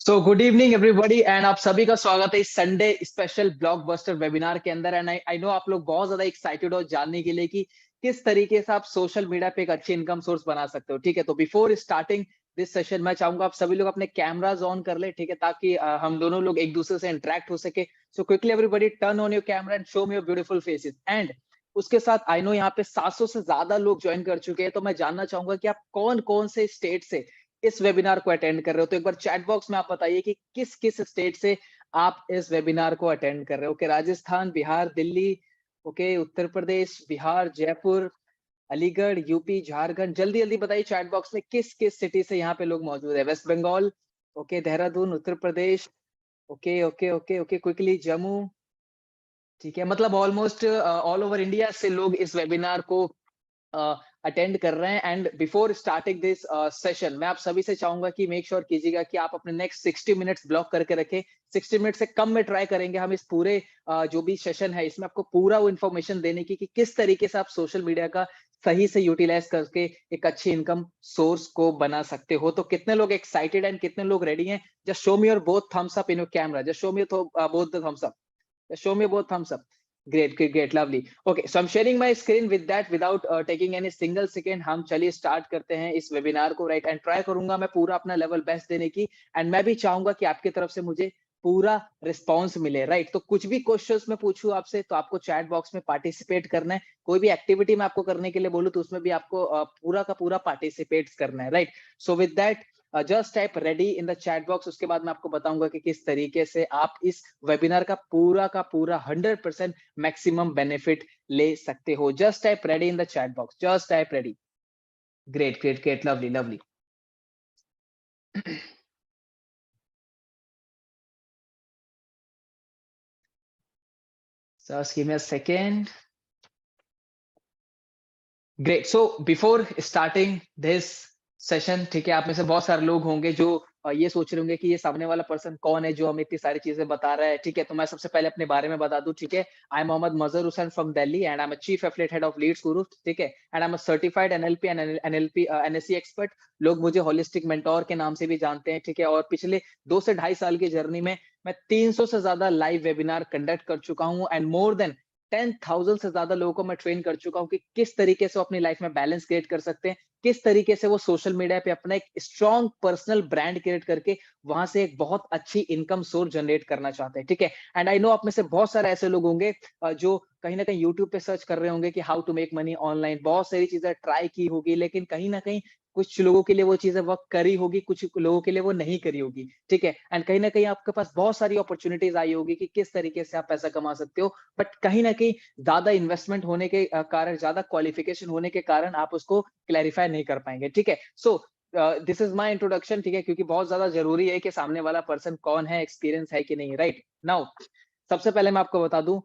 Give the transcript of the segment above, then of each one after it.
So good evening everybody and आप सभी का स्वागत है इस संडे स्पेशल ब्लॉकबस्टर वेबिनार के अंदर। एंड आई नो आप लोग बहुत ज्यादा एक्साइटेड हो जानने के लिए कि किस तरीके से आप सोशल मीडिया पे एक अच्छी इनकम सोर्स बना सकते हो। ठीक है, तो बिफोर स्टार्टिंग दिस सेशन मैं चाहूंगा आप सभी लोग अपने कैमराज ऑन कर ले, ठीक है, ताकि हम दोनों लोग एक दूसरे से इंटरेक्ट हो सके। So quickly everybody turn on your camera and show me your beautiful faces. And उसके साथ आई नो यहाँ पे 700 से ज्यादा लोग ज्वाइन कर चुके हैं, तो मैं जानना चाहूंगा कि आप कौन कौन से स्टेट से इस वेबिनार को अटेंड कर रहे हो। तो एक बार चैट बॉक्स में आप बताइए कि किस किस स्टेट से आप इस वेबिनार को अटेंड कर रहे हो। Okay, Rajasthan, Bihar, Delhi, okay, Uttar Pradesh, Bihar, Jaipur, Aligarh, UP, Jharkhand. जल्दी जल्दी बताइए चैट बॉक्स में किस किस सिटी से यहाँ पे लोग मौजूद है। West Bengal, okay, Dehradun, Uttar Pradesh, okay okay okay okay, quickly Jammu, ठीक है, मतलब ऑलमोस्ट ऑल ओवर इंडिया से लोग इस वेबिनार को अटेंड कर रहे हैं। And before starting this session मैं आप सभी से चाहूंगा कि मेक श्योर कीजिएगा कि आप अपने नेक्स्ट 60 मिनट्स ब्लॉक करके रखें। 60 मिनट से कम में ट्राई करेंगे हम इस पूरे जो भी सेशन है इसमें आपको पूरा वो इन्फॉर्मेशन देने की कि किस तरीके से आप सोशल मीडिया का सही से यूटिलाइज करके एक अच्छी इनकम सोर्स को बना सकते हो। तो कितने लोग एक्साइटेड एंड कितने लोग रेडी हैं? Just show me your both thumbs up in your camera. Just show me both the thumbs up. Show me both thumbs up. Great, great, great, lovely. Okay, so I'm sharing my screen with that without taking any single second. हम चलिए start करते हैं इस webinar को, right. And try करूंगा मैं पूरा अपना लेवल बेस्ट देने की। एंड मैं भी चाहूंगा कि आपकी तरफ से मुझे पूरा रिस्पॉन्स मिले, राइट। तो कुछ भी क्वेश्चंस मैं पूछूं आपसे तो आपको चैट बॉक्स में पार्टिसिपेट करना है। कोई भी एक्टिविटी मैं आपको करने के लिए बोलूं तो उसमें भी आपको पूरा का पूरा पार्टिसिपेट करना है, right. So with that just type ready in the chat box. उसके बाद मैं आपको बताऊंगा कि किस तरीके से आप इस वेबिनार का पूरा 100% मैक्सिमम बेनिफिट ले सकते हो। Just type ready in the chat box. Just type ready. Great great great, lovely lovely. Just give me a second. Great. So before starting this session, ठीक है, आप में से बहुत सारे लोग होंगे जो ये सोच रहे होंगे कि ये सामने वाला पर्सन कौन है जो हमें इतनी सारी चीजें बता रहा है। ठीक है, तो मैं सबसे पहले अपने बारे में बता दूं। ठीक है, I am Mohammad Mazhar Hussain from Delhi and I am a chief affiliate head of Leads Guru. ठीक है, and I am a certified NLP and NLP NSC expert. लोग मुझे होलिस्टिक मेंटोर के नाम से भी जानते हैं। ठीक है, और पिछले 2 से 2.5 साल की जर्नी में मैं 300 से ज्यादा लाइव वेबिनार कंडक्ट कर चुका हूं एंड मोर देन 10,000 से ज्यादा लोगों को मैं ट्रेन कर चुका हूं कि किस तरीके से वो अपनी लाइफ में बैलेंस क्रिएट कर सकते हैं, किस तरीके से वो सोशल मीडिया पे अपना एक स्ट्रॉन्ग पर्सनल ब्रांड क्रिएट करके वहां से एक बहुत अच्छी इनकम सोर्स जनरेट करना चाहते हैं। ठीक है, एंड आई नो आप में से बहुत सारे ऐसे लोग होंगे जो कहीं ना कहीं यूट्यूब पे सर्च कर रहे होंगे कि how to make money online. बहुत सारी चीजें ट्राई की होगी लेकिन कहीं ना कहीं कुछ लोगों के लिए वो चीजें वर्क करी होगी, कुछ लोगों के लिए वो नहीं करी होगी। ठीक है, एंड कहीं ना कहीं आपके पास बहुत सारी अपॉर्चुनिटीज आई होगी कि किस तरीके से आप पैसा कमा सकते हो, बट कहीं ना कहीं ज्यादा इन्वेस्टमेंट होने के कारण, ज्यादा क्वालिफिकेशन होने के कारण आप उसको क्लैरिफाई नहीं कर पाएंगे। ठीक है, so this is my introduction. ठीक है, क्योंकि बहुत ज्यादा जरूरी है कि सामने वाला पर्सन कौन है, एक्सपीरियंस है कि नहीं, राइट। नाउ सबसे पहले मैं आपको बता दूं,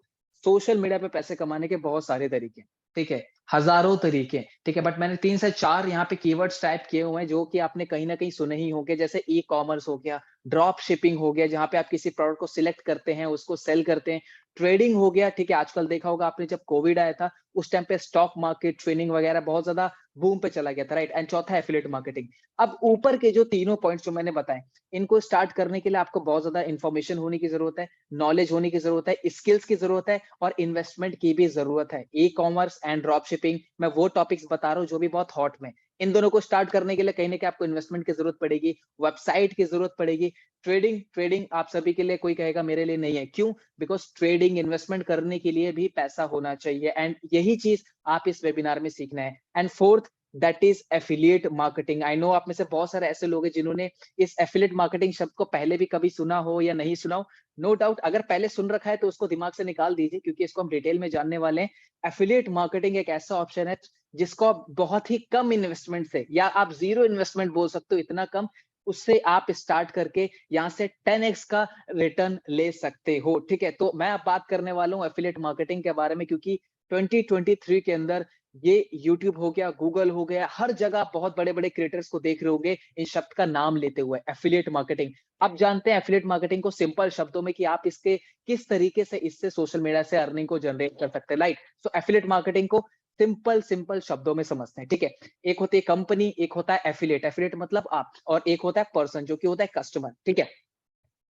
सोशल मीडिया पे पैसे कमाने के बहुत सारे तरीके, ठीक है, हजारों तरीके। ठीक है, बट मैंने 3 से 4 यहाँ पे कीवर्ड्स टाइप किए हुए हैं जो कि आपने कहीं ना कहीं सुने ही होंगे। जैसे ई कॉमर्स हो गया, ड्रॉप शिपिंग हो गया जहां पे आप किसी प्रोडक्ट को सिलेक्ट करते हैं उसको सेल करते हैं, ट्रेडिंग हो गया। ठीक है, आजकल देखा होगा आपने जब कोविड आया था उस टाइम पे स्टॉक मार्केट, ट्रेडिंग वगैरह बहुत ज्यादा बूम पे चला गया था, राइट। एंड चौथा एफिलिएट मार्केटिंग। अब ऊपर के जो तीनों पॉइंट्स जो मैंने बताए इनको स्टार्ट करने के लिए आपको बहुत ज्यादा इंफॉर्मेशन होने की जरूरत है, नॉलेज होने की जरूरत है, स्किल्स की जरूरत है और इन्वेस्टमेंट की भी जरूरत है। E commerce and drop shipping, मैं वो टॉपिक्स बता रहा हूँ जो भी बहुत हॉट में। इन दोनों को स्टार्ट करने के लिए कहीं ना कहीं आपको इन्वेस्टमेंट की जरूरत पड़ेगी, वेबसाइट की जरूरत पड़ेगी। ट्रेडिंग ट्रेडिंग आप सभी के लिए, कोई कहेगा मेरे लिए नहीं है, क्यों? बिकॉज ट्रेडिंग इन्वेस्टमेंट करने के लिए भी पैसा होना चाहिए एंड यही चीज आप इस वेबिनार में सीखना है। And fourth, that is affiliate marketing. I know आप में से बहुत सारे ऐसे लोग हैं जिन्होंने इस एफिलिएट मार्केटिंग शब्द को पहले भी कभी सुना हो या नहीं सुना हो। नो डाउट, अगर पहले सुन रखा है तो उसको दिमाग से निकाल दीजिए क्योंकि इसको हम डिटेल में जानने वाले हैं। एफिलिएट मार्केटिंग एक ऐसा ऑप्शन है जिसको आप बहुत ही कम इन्वेस्टमेंट से, या आप जीरो इन्वेस्टमेंट बोल सकते हो, इतना कम, उससे आप स्टार्ट करके यहाँ से 10x का रिटर्न ले सकते हो। ठीक है, तो मैं अब बात करने वाला हूँ एफिलिएट मार्केटिंग के बारे में क्योंकि 2023 के अंदर ये YouTube हो गया, गूगल हो गया, हर जगह आप बहुत बड़े बड़े क्रिएटर्स को देख रहे होंगे इन शब्द का नाम लेते हुए, एफिलिएट मार्केटिंग। अब जानते हैं एफिलिएट मार्केटिंग को सिंपल शब्दों में कि आप इसके किस तरीके से इससे सोशल मीडिया से अर्निंग को जनरेट कर सकते हैं, राइट। सो एफिलिएट मार्केटिंग को सिंपल सिंपल शब्दों में समझते हैं। ठीक है, एक होती है कंपनी, एक होता है एफिलिएट, एफिलिएट मतलब आप, और एक होता है पर्सन जो कि होता है कस्टमर। ठीक है,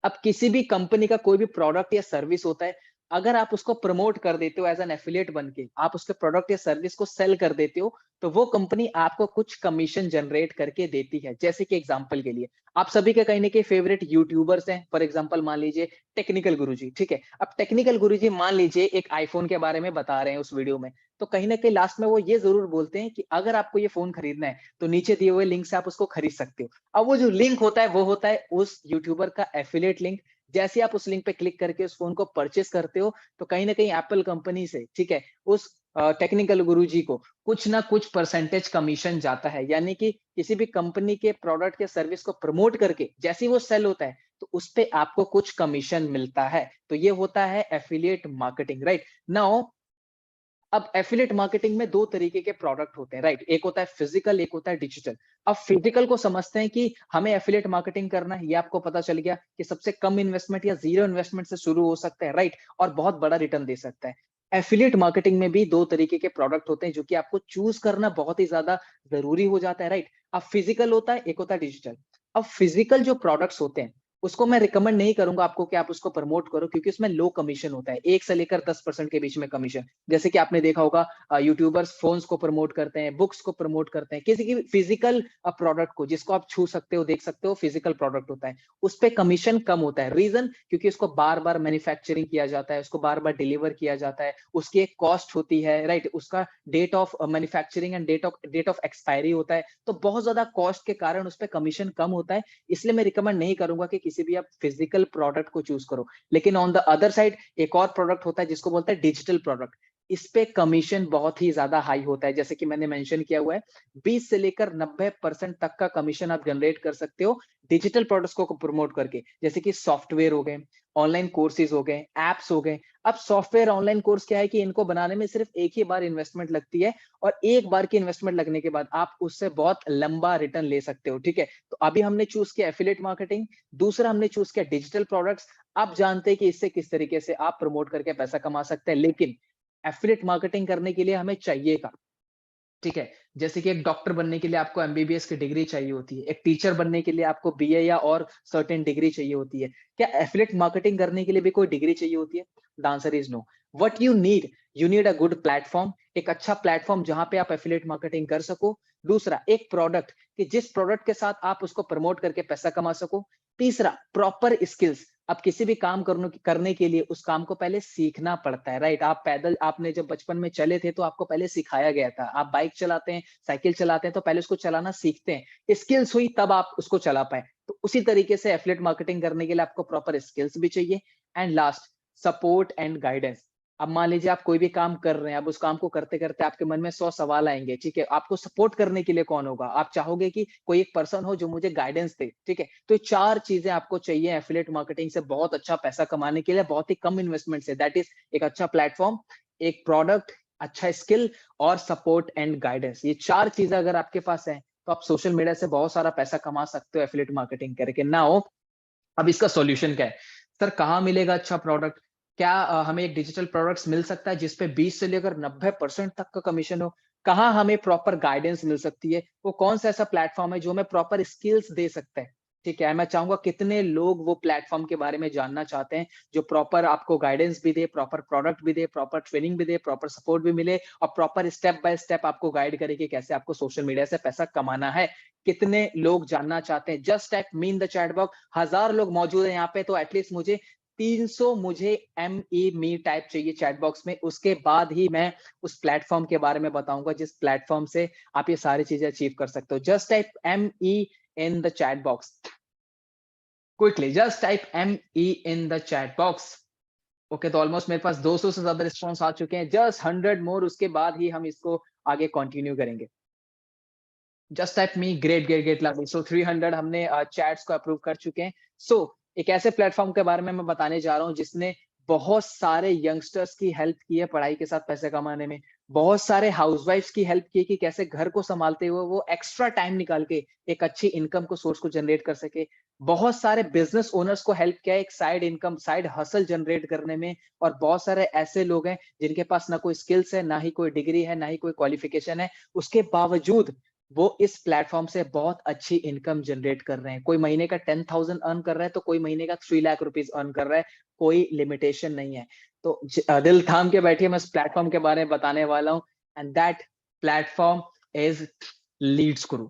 अब किसी भी कंपनी का कोई भी प्रोडक्ट या सर्विस होता है, अगर आप उसको प्रमोट कर देते हो एज़ एन एफिलिएट बन के, आप उसके प्रोडक्ट या सर्विस को सेल कर देते हो, तो वो कंपनी आपको कुछ कमीशन जनरेट करके देती है। जैसे कि एग्जांपल के लिए, आप सभी के कहीं न कहीं फेवरेट यूट्यूबर्स हैं, फॉर एग्जांपल मान लीजिए टेक्निकल गुरुजी, ठीक है? अब टेक्निकल गुरुजी मान लीजिए एक आईफ़ोन के बारे में बता रहे हैं उस वीडियो में, तो कहीं न कहीं लास्ट में वो ये ज़रूर बोलते हैं कि अगर आपको ये फ़ोन खरीदना है, तो नीचे दिए हुए लिंक से आप उसको खरीद सकते हो। अब वो जो लिंक होता है, वो होता है उस यूट्यूबर का एफिलिएट लिंक। जैसे ही आप उस लिंक पे क्लिक करके उस फ़ोन को परचेज़ करते हो, तो कहीं न कहीं एप्पल कंपनी से, ठीक है, उस टेक्निकल गुरुजी को कुछ ना कुछ परसेंटेज कमीशन जाता है। यानी कि किसी भी कंपनी के प्रोडक्ट या सर्विस को प्रमोट करके जैसे ही वो सेल होता है, तो उसपे आपको कुछ कमीशन मिलता है। तो ये होता है एफिलिएट मार्केटिंग, राइट? नाउ अब एफिलिएट मार्केटिंग में 2 तरीके के प्रोडक्ट होते हैं, राइट? एक होता है फिजिकल, एक होता है डिजिटल। अब फिजिकल को समझते हैं कि हमें एफिलिएट मार्केटिंग करना है, ये आपको पता चल गया कि सबसे कम इन्वेस्टमेंट या ज़ीरो इन्वेस्टमेंट से शुरू हो सकता है, राइट? और बहुत बड़ा रिटर्न दे सकता है। एफिलिएट मार्केटिंग में भी 2 तरीके के प्रोडक्ट होते हैं, जो कि आपको चूज़ करना बहुत ही ज़्यादा ज़रूरी हो जाता है, राइट? अब फिजिकल होता है, एक होता है डिजिटल। अब फिजिकल जो प्रोडक्ट्स होते हैं, उसको मैं रिकमेंड नहीं करूँगा आपको कि आप उसको प्रमोट करो, क्योंकि उसमें लो कमीशन होता है, 1 से लेकर 10% के बीच में कमीशन। जैसे कि आपने देखा होगा यूट्यूबर्स फ़ोन्स को प्रमोट करते हैं, बुक्स को प्रमोट करते हैं, किसी की भी फिज़िकल प्रोडक्ट को जिसको आप छू सकते हो, देख सकते हो, फिज़िकल प्रोडक्ट होता है। उसपे कमीशन कम होता है। रीज़न क्योंकि उसको बार-बार मैन्युफैक्चरिंग किया जाता है, उसको बार-बार डिलीवर किया जाता है, उसकी एक कॉस्ट होती है, राइट? उसका date of manufacturing and date of expiry होता है। तो बहुत ज़्यादा कॉस्ट के कारण उसपे कमीशन कम होता है। इसलिए मैं रिकमेंड नहीं करूँगा कि किसी भी आप फिज़िकल प्रोडक्ट को चूज़ करो। लेकिन ऑन द अदर साइड एक और प्रोडक्ट होता है जिसको बोलते हैं डिजिटल प्रोडक्ट। इस पे कमीशन बहुत ही ज़्यादा हाई होता है, जैसे कि मैंने मेंशन किया हुआ है, 20 से लेकर 90% तक का कमीशन आप जनरेट कर सकते हो, डिजिटल प्रोडक्ट्स को प्रमोट करके। जैसे कि सॉफ्टवेयर हो गए, ऑनलाइन कोर्सेज़ हो गए, ऐप्स हो गए। अब सॉफ्टवेयर ऑनलाइन कोर्स क्या है कि इनको बनाने में सिर्फ एक ही बार इन्वेस्टमेंट लगती है और एक बार की इन्वेस्टमेंट लगने के बाद आप उससे बहुत लंबा रिटर्न ले सकते हो, ठीक है? तो अभी हमने चूज़ किया एफिलिएट मार्केटिंग, दूसरा हमने चूज़ किया डिजिटल प्रोडक्ट्स। आप जानते हैं कि इससे किस तरीके से आप प्रमोट करके पैसा कमा सकते हैं, लेकिन एफिलिएट मार्केटिंग करने के लिए हमें चाहिए क्या? ठीक है, जैसे कि एक डॉक्टर बनने के लिए आपको एमबीबीएस की डिग्री चाहिए होती है, एक टीचर बनने के लिए आपको बीए या और सर्टेन डिग्री चाहिए होती है। क्या एफिलिएट मार्केटिंग करने के लिए भी कोई डिग्री चाहिए होती है? The answer is no. What you need a good platform, एक अच्छा प्लेटफ़ॉर्म जहाँ पे आप एफिलिएट मार्केटिंग कर सको। दूसरा, एक प्रोडक्ट कि जिस प्रोडक्ट के साथ आप उसको प्रमोट करके पैसा कमा सको। तीसरा, प्रॉपर स्किल्स, अब किसी भी काम करने के लिए उस काम को पहले सीखना पड़ता है, राइट? आप पैदल आपने जब बचपन में चले थे तो आपको पहले सिखाया गया था। आप बाइक चलाते हैं, साइकिल चलाते हैं तो पहले उसको चलाना सीखते हैं। स्किल्स हुई तब आप उसको चला पाए। तो उसी तरीके से एफिलिएट मार्केटिंग करने के लिए आपको प्रॉपर स्किल्स भी चाहिए। And last, support and guidance. अब मान लीजिए आप कोई भी काम कर रहे हैं, अब उस काम को करते-करते आपके मन में 100 सवाल आएँगे, ठीक है? आपको सपोर्ट करने के लिए कौन होगा? आप चाहोगे कि कोई एक पर्सन हो जो मुझे गाइडेंस दे, ठीक है? तो ये 4 चीज़ें आपको चाहिए एफिलिएट मार्केटिंग से बहुत अच्छा पैसा कमाने के लिए, बहुत ही कम इन्वेस्टमेंट से। दैट इज़ एक अच्छा प्लेटफ़ॉर्म, एक प्रोडक्ट, अच्छा स्किल और सपोर्ट एंड गाइडेंस। ये 4 चीज़ें अगर आपके पास हैं, तो आप सोशल मीडिया से बहुत सारा पैसा कमा सकते हो एफिलिएट मार्केटिंग करके। नाउ अब इसका सॉल्यूशन क्या है? सर कहाँ मिलेगा अच्छा प्रोडक्ट? क्या हमें एक डिजिटल प्रोडक्ट्स मिल सकता है जिस पे 20 से लेकर 90% तक का कमीशन हो? कहाँ हमें प्रॉपर गाइडेंस मिल सकती है? वो कौन-सा ऐसा प्लेटफ़ॉर्म है जो हमें प्रॉपर स्किल्स दे सकता है? ठीक है, मैं चाहूँगा कितने लोग वो प्लेटफ़ॉर्म के बारे में जानना चाहते हैं, जो प्रॉपर आपको गाइडेंस भी दे, प्रॉपर प्रोडक्ट भी दे, प्रॉपर ट्रेनिंग भी दे, प्रॉपर सपोर्ट भी मिले और प्रॉपर स्टेप बाय स्टेप आपको गाइड करे कि कैसे आपको सोशल मीडिया से पैसा कमाना है। कितने लोग जानना चाहते हैं? Just type me in the chat box. 1000 लोग मौजूद हैं यहाँ पे, तो एटलीस्ट मुझे 300 मुझे मी टाइप चाहिए चैट बॉक्स में। उसके बाद ही मैं उस प्लेटफ़ॉर्म के बारे में बताऊँगा जिस प्लेटफ़ॉर्म से आप ये सारी चीज़ें अचीव कर सकते हो। Just type ME in the chat box quickly, just type ME in the chat box. Okay, तो ऑलमोस्ट मेरे पास 200 से ज़्यादा रिस्पॉन्स आ चुके हैं। जस्ट 100 मोर, उसके बाद ही हम इसको आगे कंटिन्यू करेंगे। Just type me great great great lovely. So 300 हमने चैट्स को अप्रूव कर चुके हैं। सो एक ऐसे प्लेटफॉर्म के बारे में मैं बताने जा रहा हूँ जिसने बहुत सारे यंगस्टर्स की हेल्प की है पढ़ाई के साथ पैसे कमाने में। बहुत सारे हाउसवाइफ्स की हेल्प की है कि कैसे घर को संभालते हुए वो एक्स्ट्रा टाइम निकाल के एक अच्छी इनकम को सोर्स को जनरेट कर सके। बहुत सारे बिजनेस ओनर्स को हेल्प किया है एक side income, side hustle generate करने में। और बहुत सारे ऐसे लोग हैं जिनके पास ना कोई स्किल्स है, ना ही कोई डिग्री है, ना ही कोई क्वालिफिकेशन है। उसके बावजूद वो इस प्लेटफॉर्म से बहुत अच्छी इनकम जनरेट कर रहे हैं। कोई महीने का 10,000 अर्न कर रहा है तो कोई महीने का 3 लाख रुपीस अर्न कर रहा है, कोई लिमिटेशन नहीं है। तो दिल थाम के बैठिए, मैं इस प्लेटफॉर्म के बारे में बताने वाला हूँ, and that platform is Leeds Guru.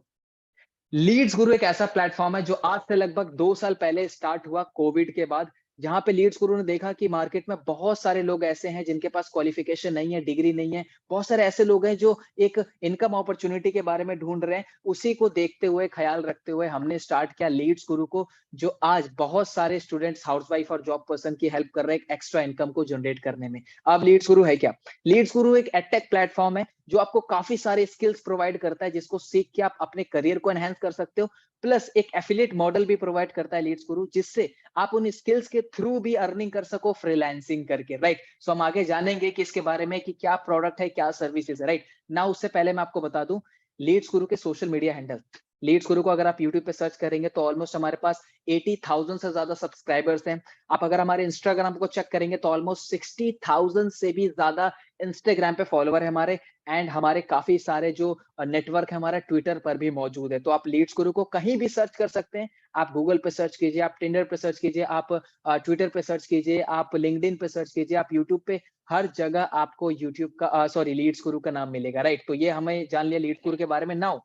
Leeds गुरु एक ऐसा प्लेटफॉर्म है जो आज से लगभग 2 साल पहले स्टार्ट हुआ कोविड के बाद, जहाँ पे लीड्स गुरु ने देखा कि मार्केट में बहुत सारे लोग ऐसे हैं जिनके पास क्वालिफिकेशन नहीं है, डिग्री नहीं है। बहुत सारे ऐसे लोग हैं जो एक इनकम अपॉर्च्युनिटी के बारे में ढूँढ रहे हैं। उसी को देखते हुए, ख्याल रखते हुए हमने स्टार्ट किया लीड्स गुरु को, जो आज बहुत सारे स्टूडेंट्स, हाउसवाइफ और जॉब पर्सन की हेल्प कर रहे हैं एक एक्स्ट्रा इनकम को जनरेट करने में। अब लीड्स गुरु है क्या? लीड्स गुरु एक एडटेक प्लेटफॉर्म है जो आपको काफ़ी सारे स्किल्स प्रोवाइड करता है, जिसको सीख के आप अपने करियर को एनहांस कर सकते हो। प्लस एक एफिलिएट मॉडल भी प्रोवाइड करता है लीड्स गुरु, जिससे आप उन स्किल्स के थ्रू भी अर्निंग कर सको फ्रीलांसिंग करके, राइट? सो हम आगे जानेंगे कि इसके बारे में कि क्या प्रोडक्ट है, क्या सर्विसेज है, राइट? ना उससे पहले मैं आपको बता दूं लीड्स गुरु के सोशल मीडिया हैंडल। लीड्स गुरु को अगर आप यूट्यूब पे सर्च करेंगे तो ऑलमोस्ट हमारे पास 80,000 से ज्यादा सब्सक्राइबर्स हैं। आप अगर हमारे इंस्टाग्राम को चेक करेंगे तो ऑलमोस्ट 60,000 से भी ज्यादा इंस्टाग्राम पे फॉलोवर है हमारे, एंड हमारे काफी सारे जो नेटवर्क है हमारा ट्विटर पर भी मौजूद है। तो आप लीड्स गुरु को कहीं भी सर्च कर सकते हैं। आप गूगल पे सर्च कीजिए, आप टिंडर पे सर्च कीजिए, आप ट्विटर पे सर्च कीजिए, आप लिंक्डइन पे सर्च कीजिए, आप यूट्यूब पे, हर जगह आपको यूट्यूब का सॉरी लीड्स गुरु का नाम मिलेगा, राइट? तो ये हमें जान लिया लीड्स गुरु के बारे में। नाउ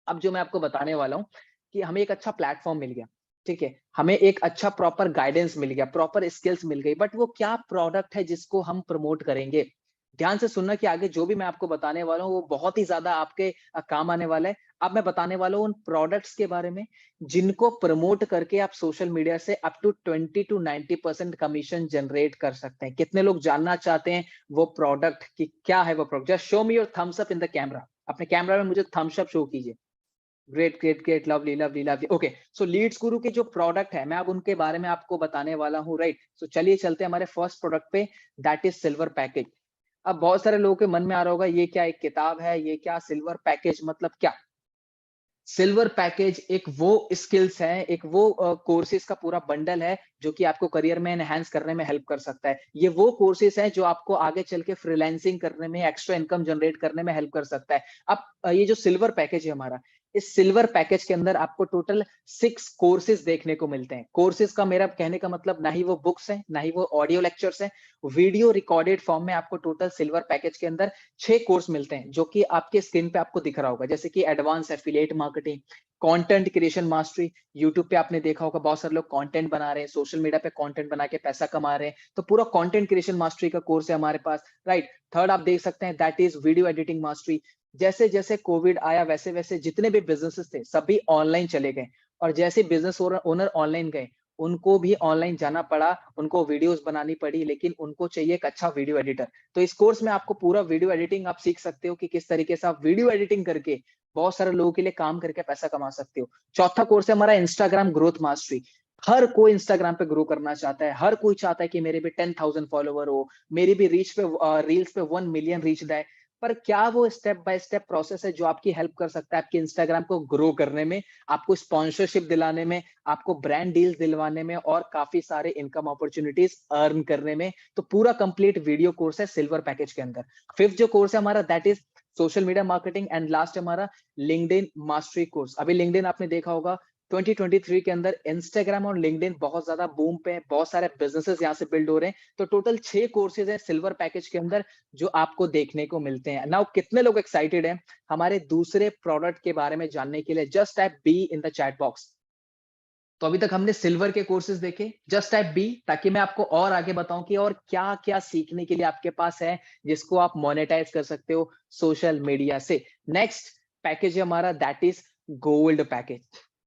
अब जो मैं आपको बताने वाला हूँ कि हमें एक अच्छा प्लेटफॉर्म मिल गया, ठीक है? हमें एक अच्छा प्रॉपर गाइडेंस मिल गया, प्रॉपर स्किल्स मिल गई, बट वो क्या प्रोडक्ट है जिसको हम प्रमोट करेंगे? ध्यान से सुनना कि आगे जो भी मैं आपको बताने वाला हूँ वो बहुत ही ज्यादा आपके काम आने वाला है। अब मैं बताने वाला हूँ उन प्रोडक्ट्स के बारे में जिनको प्रमोट करके आप सोशल मीडिया से up to 20 to 90% commission generate कर सकते हैं। कितने लोग जानना चाहते हैं वो प्रोडक्ट कि क्या है वो product? Just show me your thumbs up in the camera. अपने कैमरा में मुझे थम्स अप शो कीजिए। Great, great, great, lovely, lovely, lovely. Okay, so Leads Guru के जो प्रोडक्ट है, मैं अब उनके बारे में आपको बताने वाला हूँ, राइट? सो चलिए चलते हैं हमारे फर्स्ट प्रोडक्ट पे, दैट इज सिल्वर पैकेज। अब बहुत सारे लोगों के मन में आ रहा होगा, ये क्या एक किताब है? ये क्या सिल्वर पैकेज मतलब क्या? सिल्वर पैकेज एक वो स्किल्स है, एक वो कोर्सेज का पूरा बंडल है जो कि आपको करियर में एनहांस करने में हेल्प कर सकता है। ये वो कोर्सेज हैं जो आपको आगे चल के फ्रीलांसिंग करने में, एक्स्ट्रा इनकम जनरेट करने में हेल्प कर सकता है। अब ये जो सिल्वर पैकेज है हमारा, इस सिल्वर पैकेज के अंदर आपको टोटल 6 कोर्सेज देखने को मिलते हैं। कोर्सेज का मेरा कहने का मतलब ना ही वो बुक्स हैं, ना ही वो ऑडियो लेक्चर्स हैं। वीडियो रिकॉर्डेड फॉर्म में आपको टोटल सिल्वर पैकेज के अंदर 6 कोर्स मिलते हैं, जो कि आपके स्क्रीन पे आपको दिख रहा होगा, जैसे कि advance affiliate marketing, content creation mastery. YouTube पे आपने देखा होगा बहुत सारे लोग कंटेंट बना रहे हैं, सोशल मीडिया पे कंटेंट बना के पैसा कमा रहे हैं, तो पूरा कंटेंट क्रिएशन मास्टरी का कोर्स है हमारे पास, राइट? थर्ड आप देख सकते हैं that is video editing mastery. जैसे जैसे कोविड आया वैसे वैसे जितने भी बिजनेसेस थे सभी ऑनलाइन चले गए, और जैसे बिजनेस ओनर ऑनलाइन गए उनको भी ऑनलाइन जाना पड़ा, उनको वीडियोस बनानी पड़ी, लेकिन उनको चाहिए एक अच्छा वीडियो एडिटर। तो इस कोर्स में आपको पूरा वीडियो एडिटिंग आप सीख सकते हो कि किस तरीके से आप वीडियो एडिटिंग करके बहुत सारे लोगों के लिए काम करके पैसा कमा सकते हो। चौथा कोर्स है हमारा इंस्टाग्राम ग्रोथ मास्टरी। हर कोई इंस्टाग्राम पे ग्रो करना चाहता है, हर कोई चाहता है कि मेरे भी 10,000 फॉलोवर हो, मेरी भी रीच पे रील्स पे 1 मिलियन रीच जाए। पर क्या वो स्टेप बाय स्टेप प्रोसेस है जो आपकी हेल्प कर सकता है आपके इंस्टाग्राम को ग्रो करने में, आपको स्पॉन्सरशिप दिलाने में, आपको ब्रांड डील्स दिलवाने में और काफी सारे इनकम अपॉर्चुनिटीज अर्न करने में? तो पूरा कंप्लीट वीडियो कोर्स है सिल्वर पैकेज के अंदर। फिफ्थ जो कोर्स है हमारा that is social media marketing, and last हमारा लिंक्डइन मास्टरी कोर्स। अभी लिंक्डइन आपने देखा होगा 2023 के अंदर इंस्टाग्राम और लिंक्डइन बहुत ज्यादा बूम पे, बहुत सारे बिजनेसेस यहाँ से बिल्ड हो रहे हैं। तो टोटल 6 कोर्सेज हैं सिल्वर पैकेज के अंदर जो आपको देखने को मिलते हैं। नाउ कितने लोग एक्साइटेड हैं हमारे दूसरे प्रोडक्ट के बारे में जानने के लिए? Just type be in the chat box. तो अभी तक हमने सिल्वर के कोर्सेज देखे, जस्ट टाइप बी ताकि मैं आपको और आगे बताऊं कि और क्या क्या सीखने के लिए आपके पास है जिसको आप मोनेटाइज कर सकते हो सोशल मीडिया से। नेक्स्ट पैकेज है हमारा दैट इज गोल्ड पैकेज,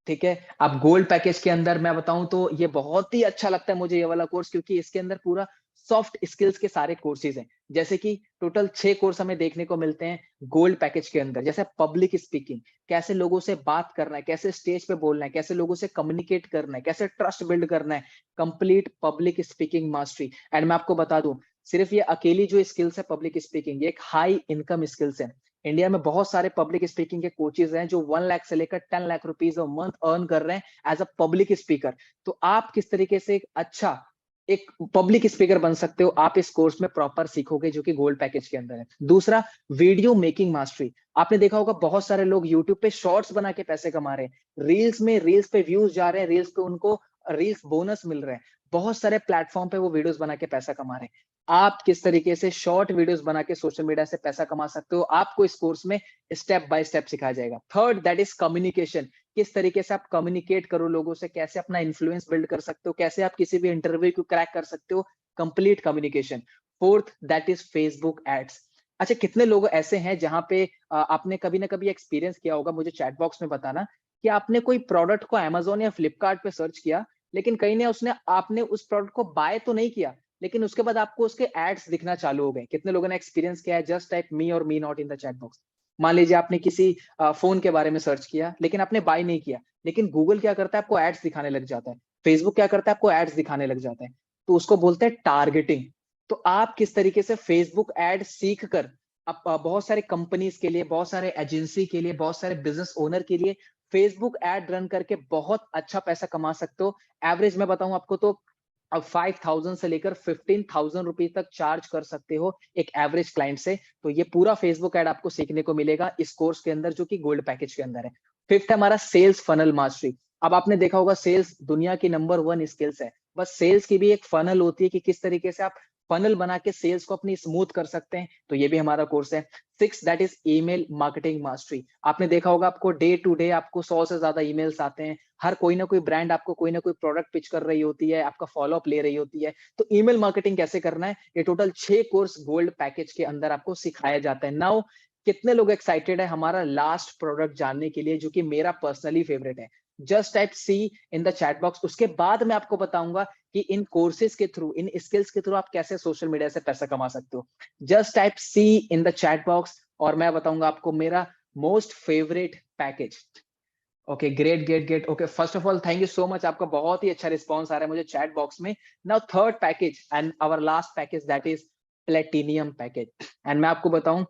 ठीक है? अब गोल्ड पैकेज के अंदर मैं बताऊं तो ये बहुत ही अच्छा लगता है मुझे ये वाला कोर्स, क्योंकि इसके अंदर पूरा सॉफ्ट स्किल्स के सारे कोर्सेज हैं। जैसे कि टोटल 6 कोर्स हमें देखने को मिलते हैं गोल्ड पैकेज के अंदर, जैसे पब्लिक स्पीकिंग, कैसे लोगों से बात करना है, कैसे स्टेज पे बोलना है, कैसे लोगों से कम्युनिकेट करना है, कैसे ट्रस्ट बिल्ड करना है, complete public speaking mastery. And मैं आपको बता दूं सिर्फ ये अकेली जो स्किल्स है पब्लिक स्पीकिंग, ये एक हाई इनकम स्किल्स है। इंडिया में बहुत सारे पब्लिक स्पीकिंग के कोचेज हैं जो 1 लाख से लेकर 10 लाख रुपीज मंथ अर्न कर रहे हैं एज अ पब्लिक स्पीकर। तो आप किस तरीके से एक अच्छा एक पब्लिक स्पीकर बन सकते हो आप इस कोर्स में प्रॉपर सीखोगे, जो कि गोल्ड पैकेज के अंदर है। दूसरा, वीडियो मेकिंग मास्टरी। आपने देखा होगा बहुत सारे लोग यूट्यूब पे शॉर्ट्स बना के पैसे कमा रहे हैं, रील्स पे व्यूज जा रहे हैं, रील्स पे उनको रील्स बोनस मिल रहे हैं, बहुत सारे प्लेटफॉर्म पे वो वीडियोस बना के पैसा कमा रहे हैं। आप किस तरीके से शॉर्ट वीडियोस बना के सोशल मीडिया से पैसा कमा सकते हो, आपको इस कोर्स में स्टेप बाय स्टेप सिखाया जाएगा। Third, that is communication. किस तरीके से आप कम्युनिकेट करो लोगों से, कैसे अपना इन्फ्लुएंस बिल्ड कर सकते हो, कैसे आप किसी भी इंटरव्यू को क्रैक कर सकते हो, complete communication. Fourth, that is Facebook ads. अच्छा, कितने लोग ऐसे हैं जहां पे आपने कभी ना कभी एक्सपीरियंस किया होगा, मुझे चैट बॉक्स में बताना, कि आपने कोई प्रोडक्ट को अमेजोन या फ्लिपकार्ट पे सर्च किया, लेकिन कहीं ना उसने आपने उस प्रोडक्ट को बाय तो नहीं किया, लेकिन उसके बाद आपको उसके एड्स दिखना चालू हो गए। कितने लोगों ने एक्सपीरियंस किया है? जस्ट टाइप मी और me not in the chat box. मान लीजिए आपने किसी फोन के बारे में सर्च किया, लेकिन आपने बाय नहीं किया, लेकिन गूगल क्या करता है, आपको एड्स दिखाने लग जाता है, फेसबुक क्या करता है, आपको एड्स दिखाने लग जाता है। तो उसको बोलते हैं टारगेटिंग। तो आप किस तरीके से फेसबुक एड सीख कर आप बहुत सारे कंपनीज के लिए, बहुत सारे एजेंसी के लिए, बहुत सारे बिजनेस ओनर के लिए फेसबुक एड रन करके बहुत अच्छा पैसा कमा सकते हो। एवरेज मैं बताऊं आपको तो अब 5,000 से लेकर 15,000 रुपीज तक चार्ज कर सकते हो एक एवरेज क्लाइंट से। तो ये पूरा फेसबुक एड आपको सीखने को मिलेगा इस कोर्स के अंदर, जो कि गोल्ड पैकेज के अंदर है। फिफ्थ है हमारा सेल्स फनल मास्टरी। अब आपने देखा होगा सेल्स दुनिया की नंबर 1 स्किल्स है, बस सेल्स की भी एक फनल होती है कि किस तरीके से आप फनल बना के सेल्स को अपनी स्मूथ कर सकते हैं, तो ये भी हमारा कोर्स है। Six, that is email marketing mastery. आपने देखा होगा आपको डे टू डे आपको 100 से ज्यादा ईमेल्स आते हैं, हर कोई ना कोई ब्रांड आपको कोई ना कोई प्रोडक्ट पिच कर रही होती है, आपका फॉलोअप ले रही होती है। तो ईमेल मार्केटिंग कैसे करना है, ये टोटल 6 कोर्स गोल्ड पैकेज के अंदर आपको सिखाया जाता है। नाउ कितने लोग एक्साइटेड है हमारा लास्ट प्रोडक्ट जानने के लिए, जो कि मेरा पर्सनली फेवरेट है? Just type C in the chat box. उसके बाद मैं आपको बताऊंगा कि इन कोर्सेज के थ्रू, इन स्किल्स के थ्रू आप कैसे सोशल मीडिया से पैसा कमा सकते हो। Just type C in the chat box और मैं बताऊंगा आपको मेरा most favourite package. Okay, great great great. Okay, first of all thank you so much, आपका बहुत ही अच्छा रिस्पॉन्स आ रहा है मुझे चैट बॉक्स में। Now third package and our last package, that is platinum package. And मैं आपको बताऊं,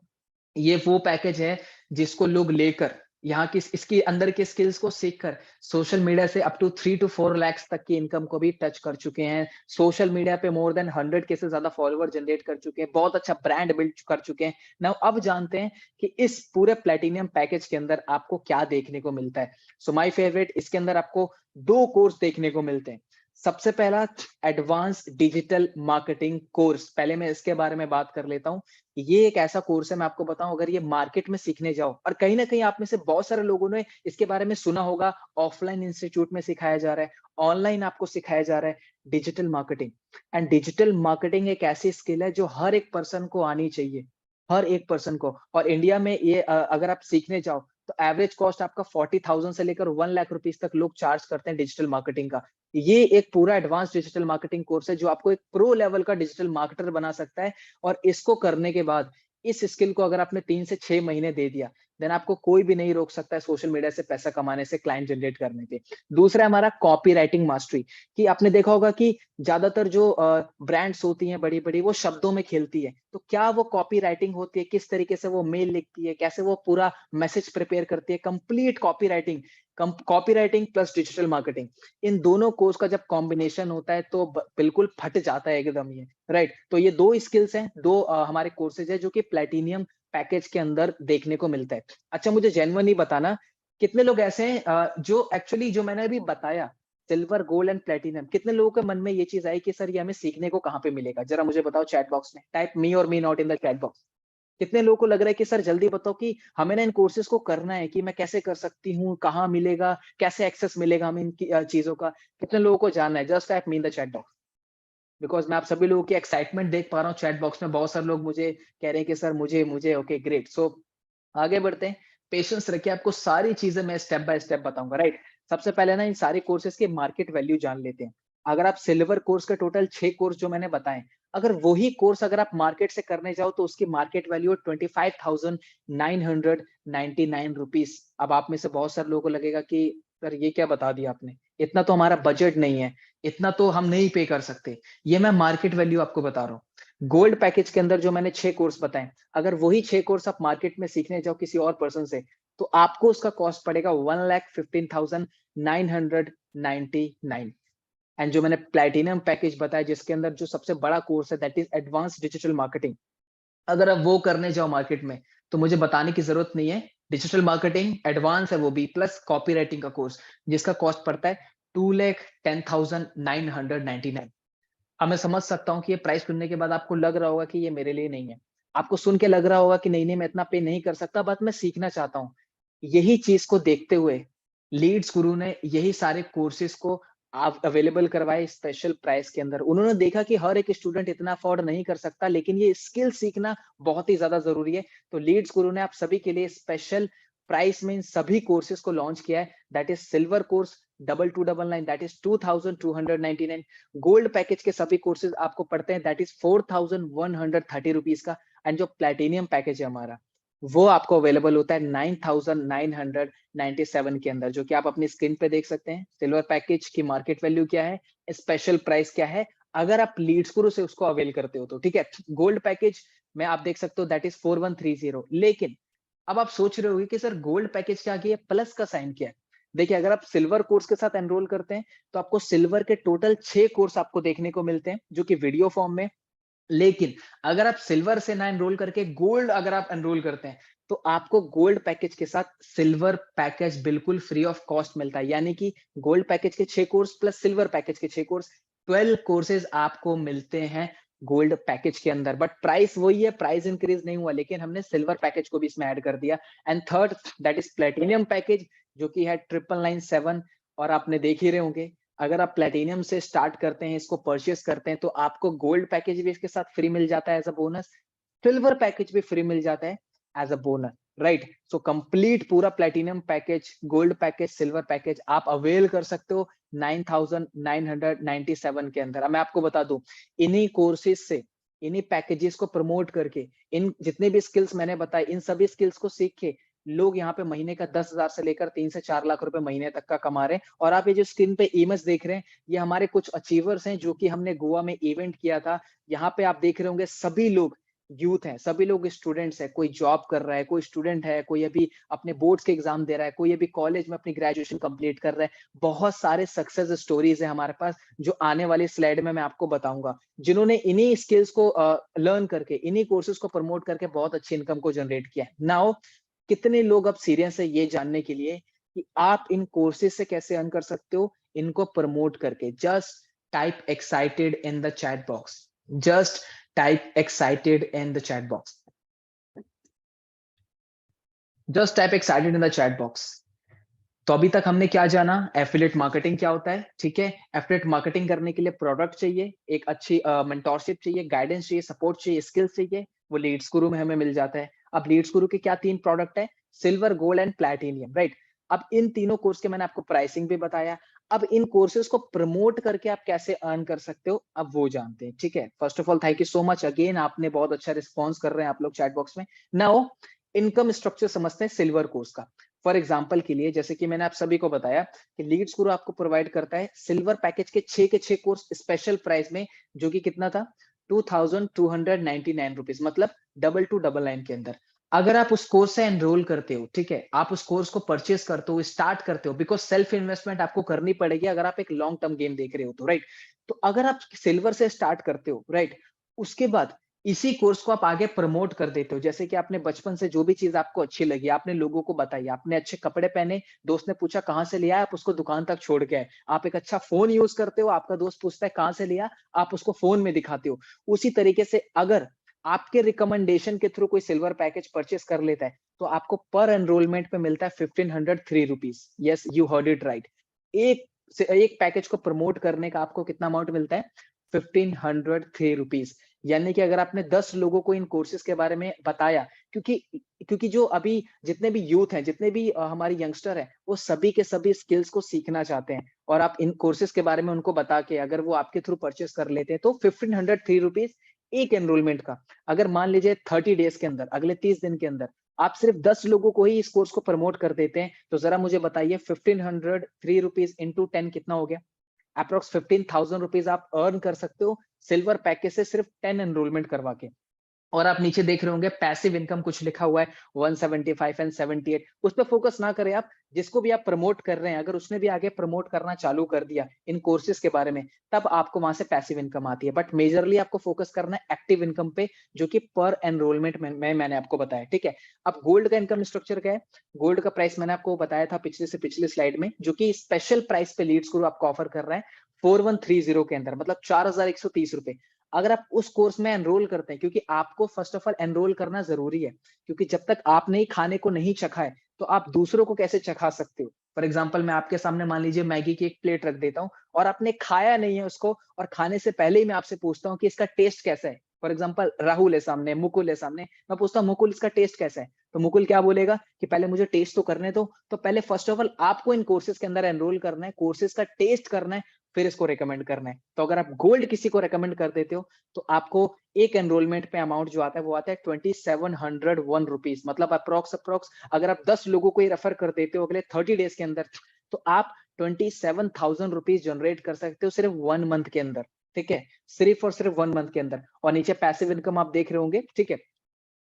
ये वो पैकेज है जिसको लोग लेकर यहाँ की इसके अंदर के स्किल्स को सीखकर सोशल मीडिया से अप टू 3 to 4 lakhs तक की इनकम को भी टच कर चुके हैं। सोशल मीडिया पे मोर देन 100 के से ज्यादा फॉलोवर जनरेट कर चुके हैं, बहुत अच्छा ब्रांड बिल्ड कर चुके हैं। नाउ अब जानते हैं कि इस पूरे प्लेटिनियम पैकेज के अंदर आपको क्या देखने को मिलता है। सो माय फेवरेट, इसके अंदर आपको 2 कोर्स देखने को मिलते हैं। सबसे पहला, एडवांस डिजिटल मार्केटिंग कोर्स। पहले मैं इसके बारे में बात कर लेता हूँ। ये एक ऐसा कोर्स है, मैं आपको बताऊं, अगर ये मार्केट में सीखने जाओ, और कहीं ना कहीं आप में से बहुत सारे लोगों ने इसके बारे में सुना होगा, ऑफलाइन इंस्टीट्यूट में सिखाया जा रहा है, ऑनलाइन आपको सिखाया जा रहा है digital marketing. And digital marketing एक ऐसी स्किल है जो हर एक पर्सन को आनी चाहिए, हर एक पर्सन को। और इंडिया में ये अगर आप सीखने जाओ तो एवरेज कॉस्ट आपका 40,000 से लेकर 1 लाख रुपीज तक लोग चार्ज करते हैं डिजिटल मार्केटिंग का। ये एक पूरा एडवांस डिजिटल मार्केटिंग कोर्स है जो आपको एक प्रो लेवल का डिजिटल मार्केटर बना सकता है। और इसको करने के बाद, इस स्किल को अगर आपने 3 से 6 महीने दे दिया, देन आपको कोई भी नहीं रोक सकता है सोशल मीडिया से पैसा कमाने से, क्लाइंट जनरेट करने पे। दूसरा हमारा कॉपी राइटिंग मास्टरी। कि आपने देखा होगा कि ज्यादातर जो ब्रांड्स होती हैं बड़ी बड़ी, वो शब्दों में खेलती है, तो क्या वो कॉपी राइटिंग होती है, किस तरीके से वो मेल लिखती है, कैसे वो पूरा मैसेज प्रिपेयर करती है, complete copy writing. Copy writing plus digital marketing, इन दोनों कोर्स का जब कॉम्बिनेशन होता है तो बिल्कुल फट जाता है एकदम ये, राइट। तो ये 2 स्किल्स हैं, 2 हमारे कोर्सेज है जो कि प्लेटिनियम पैकेज के अंदर देखने को मिलता है। अच्छा, मुझे जेन्युइनली बताना, कितने लोग ऐसे हैं जो एक्चुअली जो मैंने अभी बताया, सिल्वर गोल्ड एंड प्लेटिनम, कितने लोगों के मन में ये चीज आई कि सर ये हमें सीखने को कहाँ पे मिलेगा? जरा मुझे बताओ चैट बॉक्स में, टाइप मी और me not in the chat box. कितने लोगों को लग रहा है कि सर जल्दी बताओ कि हमें ना इन कोर्सेज को करना है, कि मैं कैसे कर सकती हूँ, कहाँ मिलेगा, कैसे एक्सेस मिलेगा हमें इन चीजों का? कितने लोगों को जानना है? Just type me in the chat box, because मैं आप सभी लोगों की एक्साइटमेंट देख पा रहा हूँ चैट बॉक्स में। बहुत सारे लोग मुझे कह रहे हैं कि सर मुझे मुझे ओके ग्रेट। सो आगे बढ़ते हैं, पेशेंस रखिए, आपको सारी चीजें मैं स्टेप बाय स्टेप बताऊंगा, राइट। सबसे पहले ना इन सारे कोर्सेज के मार्केट वैल्यू जान लेते हैं। अगर आप सिल्वर कोर्स के टोटल 6 कोर्स जो मैंने बताए, अगर वही कोर्स अगर आप मार्केट से करने जाओ तो उसकी मार्केट वैल्यू 25,999 रुपीज। अब आप में से बहुत सारे लोगों को लगेगा कि सर ये क्या बता दिया आपने, इतना तो हमारा बजट नहीं है, इतना तो हम नहीं पे कर सकते। ये मैं मार्केट वैल्यू आपको बता रहा हूँ। गोल्ड पैकेज के अंदर जो मैंने 6 कोर्स बताए, अगर वही 6 कोर्स आप मार्केट में सीखने जाओ किसी और पर्सन से, तो आपको उसका कॉस्ट पड़ेगा 1,15,999। एंड जो मैंने प्लैटिनम पैकेज बताया जिसके अंदर जो सबसे बड़ा कोर्स है that is advance digital marketing. अगर आप वो करने जाओ मार्केट में तो मुझे बताने की जरूरत नहीं है, डिजिटल मार्केटिंग एडवांस है वो भी, प्लस कॉपीराइटिंग का कोर्स जिसका कॉस्ट पड़ता है 2,10,999। अब मैं समझ सकता हूँ कि ये प्राइस सुनने के बाद आपको लग रहा होगा कि ये मेरे लिए नहीं है। आपको सुन के लग रहा होगा कि नहीं, मैं इतना पे नहीं कर सकता, बट मैं सीखना चाहता हूँ। यही चीज़ को देखते हुए लीड्स गुरु ने यही सारे कोर्सेज़ को आप अवेलेबल करवाए स्पेशल प्राइस के अंदर। उन्होंने देखा कि हर एक स्टूडेंट इतना अफोर्ड नहीं कर सकता, लेकिन ये स्किल सीखना बहुत ही ज़्यादा ज़रूरी है। तो लीड्स गुरु ने आप सभी के लिए स्पेशल प्राइस में इन सभी कोर्सेज़ को लॉन्च किया है। That is silver course 2299 that is 2299। Gold package के सभी कोर्सेज आपको पड़ते हैं दैट इज 4130 रुपीज का। एंड जो प्लेटिनियम पैकेज है हमारा वो आपको अवेलेबल होता है 9997 के अंदर, जो कि आप अपनी स्क्रीन पे देख सकते हैं। सिल्वर पैकेज की मार्केट वैल्यू क्या है, स्पेशल प्राइस क्या है, अगर आप लीड्स गुरु से उसको अवेल करते हो तो ठीक है। गोल्ड पैकेज में आप देख सकते हो दैट इज 4130। लेकिन अब आप सोच रहे होगे कि सर गोल्ड पैकेज के आगे प्लस का साइन क्या है। देखिए, अगर आप सिल्वर कोर्स के साथ एनरोल करते हैं तो आपको सिल्वर के टोटल 6 कोर्स आपको देखने को मिलते हैं जो कि वीडियो फॉर्म में। लेकिन अगर आप सिल्वर से ना एनरोल करके गोल्ड अगर आप एनरोल करते हैं तो आपको गोल्ड पैकेज के साथ सिल्वर पैकेज बिल्कुल फ्री ऑफ कॉस्ट मिलता है। यानी कि गोल्ड पैकेज के 6 कोर्स प्लस सिल्वर पैकेज के 6 कोर्स, 12 कोर्सेज आपको मिलते हैं गोल्ड पैकेज के अंदर। बट प्राइस वही है, प्राइस इंक्रीज नहीं हुआ, लेकिन हमने सिल्वर पैकेज को भी इसमें ऐड कर दिया। And third that is platinum package जो कि है 999। और आपने देख ही रहे होंगे, अगर आप प्लेटिनियम से स्टार्ट करते हैं, इसको परचेस करते हैं तो आपको गोल्ड पैकेज भी इसके साथ फ्री मिल जाता है as a bonus, silver package भी फ्री मिल जाता है as a bonus, right. So complete पूरा platinum package, gold package, silver package आप अवेल कर सकते हो 9997 के अंदर। अब मैं आपको बता दूं, इन्हीं कोर्सेज से, इन्हीं पैकेजेस को प्रमोट करके, इन जितने भी स्किल्स मैंने बताए, इन सभी स्किल्स को सीख के लोग यहाँ पे महीने का 10,000 से लेकर 3 से 4 लाख रुपए महीने तक का कमा रहे हैं। और आप ये जो स्क्रीन पे इमेज देख रहे हैं, ये हमारे कुछ अचीवर्स हैं जो कि हमने गोवा में इवेंट किया था। यहाँ पे आप देख रहे होंगे सभी लोग यूथ हैं, सभी लोग स्टूडेंट्स हैं, कोई जॉब कर रहा है, कोई स्टूडेंट है, कोई अभी अपने बोर्ड्स के एग्जाम दे रहा है, कोई अभी कॉलेज में अपनी ग्रेजुएशन कंप्लीट कर रहा है। बहुत सारे सक्सेस स्टोरीज है हमारे पास जो आने वाली स्लाइड में मैं आपको बताऊंगा, जिन्होंने इन्हीं स्किल्स को लर्न करके, इन्हीं कोर्सेज को प्रमोट करके बहुत अच्छी इनकम को जनरेट किया है। नाउ कितने लोग अब सीरियस है ये जानने के लिए कि आप इन कोर्सेज से कैसे अर्न कर सकते हो इनको प्रमोट करके? Just type excited in the chat box, just type excited in the chat box, just type excited in the chat box. तो अभी तक हमने क्या जाना, एफिलिएट मार्केटिंग क्या होता है, ठीक है। एफिलिएट मार्केटिंग करने के लिए प्रोडक्ट चाहिए, एक अच्छी मेंटोरशिप चाहिए, गाइडेंस चाहिए, सपोर्ट चाहिए, स्किल्स चाहिए, वो लीड्स गुरु में हमें मिल जाता है। अब लीड्स गुरु के क्या 3 प्रोडक्ट है, silver, gold and platinum, right. अब इन तीनों कोर्स के मैंने आपको प्राइसिंग भी बताया। अब इन कोर्सेज को प्रमोट करके आप कैसे अर्न कर सकते हो, अब वो जानते हैं, ठीक है। First of all thank you so much again, आपने बहुत अच्छा रिस्पॉन्स कर रहे हैं आप लोग चैट बॉक्स में। नाउ इनकम स्ट्रक्चर समझते हैं सिल्वर कोर्स का। फॉर एग्जाम्पल के लिए, जैसे कि मैंने आप सभी को बताया कि लीड्स गुरु आपको प्रोवाइड करता है सिल्वर पैकेज के 6 कोर्स स्पेशल प्राइस में, जो कि कितना था 2299 रुपीज, मतलब 2299 के अंदर। अगर आप उस कोर्स से एनरोल करते हो, ठीक है, आप उस कोर्स को परचेस करते हो, स्टार्ट करते हो, बिकॉज सेल्फ इन्वेस्टमेंट आपको करनी पड़ेगी अगर आप एक लॉन्ग टर्म गेम देख रहे हो तो, राइट। तो अगर आप सिल्वर से स्टार्ट करते हो, राइट, उसके बाद इसी कोर्स को आप आगे प्रमोट कर देते हो। जैसे कि आपने बचपन से जो भी चीज आपको अच्छी लगी, आपने लोगों को बताई, आपने अच्छे कपड़े पहने, दोस्त ने पूछा कहाँ से लिया, आप उसको दुकान तक छोड़ के आए। आप एक अच्छा फोन यूज करते हो, आपका दोस्त पूछता है कहाँ से लिया, आप उसको फोन में दिखाते हो। उसी तरीके से अगर आपके रिकमेंडेशन के थ्रू कोई सिल्वर पैकेज परचेस कर लेता है तो आपको पर एनरोलमेंट पे मिलता है 1503 rupees. Yes, you heard it right. एक एक पैकेज को प्रमोट करने का आपको कितना अमाउंट मिलता है, 1503 रुपीज। यानी कि अगर आपने 10 लोगों को इन कोर्सेज के बारे में बताया, क्योंकि क्योंकि जो अभी जितने भी यूथ हैं, जितने भी हमारे यंगस्टर हैं, वो सभी के सभी स्किल्स को सीखना चाहते हैं। और आप इन कोर्सेज के बारे में उनको बता के अगर वो आपके थ्रू परचेस कर लेते हैं तो 1503 रुपीज एक एनरोलमेंट का। अगर मान लीजिए 30 डेज के अंदर, अगले 30 दिन के अंदर आप सिर्फ 10 लोगों को ही इस कोर्स को प्रमोट कर देते हैं, तो जरा मुझे बताइए 1503 रुपीज इंटू 10 कितना हो गया? अप्रोक्स 15,000 रुपीज आप अर्न कर सकते हो सिल्वर पैकेज से सिर्फ 10 एनरोलमेंट करवा के। और आप नीचे देख रहे होंगे पैसिव इनकम कुछ लिखा हुआ है 175 एंड 78, उस पे फोकस ना करें आप। जिसको भी आप प्रमोट कर रहे हैं, अगर उसने भी आगे प्रमोट करना चालू कर दिया इन कोर्सेज के बारे में, तब आपको वहां से पैसिव इनकम आती है। बट मेजरली आपको फोकस करना है एक्टिव इनकम पे, जो कि पर एनरोलमेंट में मैंने आपको बताया, ठीक है। अब गोल्ड का इनकम स्ट्रक्चर क्या है? गोल्ड का प्राइस मैंने आपको बताया था पिछले से पिछले स्लाइड में, जो कि स्पेशल प्राइस पे लीड्स गुरु आपको ऑफर कर रहा है 4130 के अंदर, मतलब 4130 रुपए। अगर आप उस कोर्स में एनरोल करते हैं, क्योंकि आपको फर्स्ट ऑफ ऑल एनरोल करना जरूरी है, क्योंकि जब तक आपने खाने को नहीं चखा है, तो आप दूसरों को कैसे चखा सकते हो? फॉर एग्जाम्पल, मैं आपके सामने मान लीजिए मैगी की एक प्लेट रख देता हूँ और आपने खाया नहीं है उसको, और खाने से पहले ही मैं आपसे पूछता हूँ कि इसका टेस्ट कैसा है। फॉर एग्जाम्पल, राहुल है सामने, मुकुल है सामने, मैं पूछता हूँ मुकुल इसका टेस्ट कैसा है, तो मुकुल क्या बोलेगा कि पहले मुझे टेस्ट तो करने दो। तो पहले फर्स्ट ऑफ ऑल आपको इन कोर्सेज के अंदर एनरोल करना है, कोर्सेज का टेस्ट करना है, फिर इसको रेकमेंड करना है। तो अगर आप गोल्ड किसी को रेकमेंड कर देते हो, तो आपको एक एनरोलमेंट पे अमाउंट जो आता है वो आता है 2701 रुपीज, मतलब अप्रोक्स अगर आप 10 लोगों को ही रेफर कर देते हो अगले 30 डेज के अंदर, तो आप 27,000 रुपीज जनरेट कर सकते हो सिर्फ 1 मंथ के अंदर, ठीक है। सिर्फ और सिर्फ 1 मंथ के अंदर। और नीचे पैसिव इनकम आप देख रहे होंगे, ठीक है।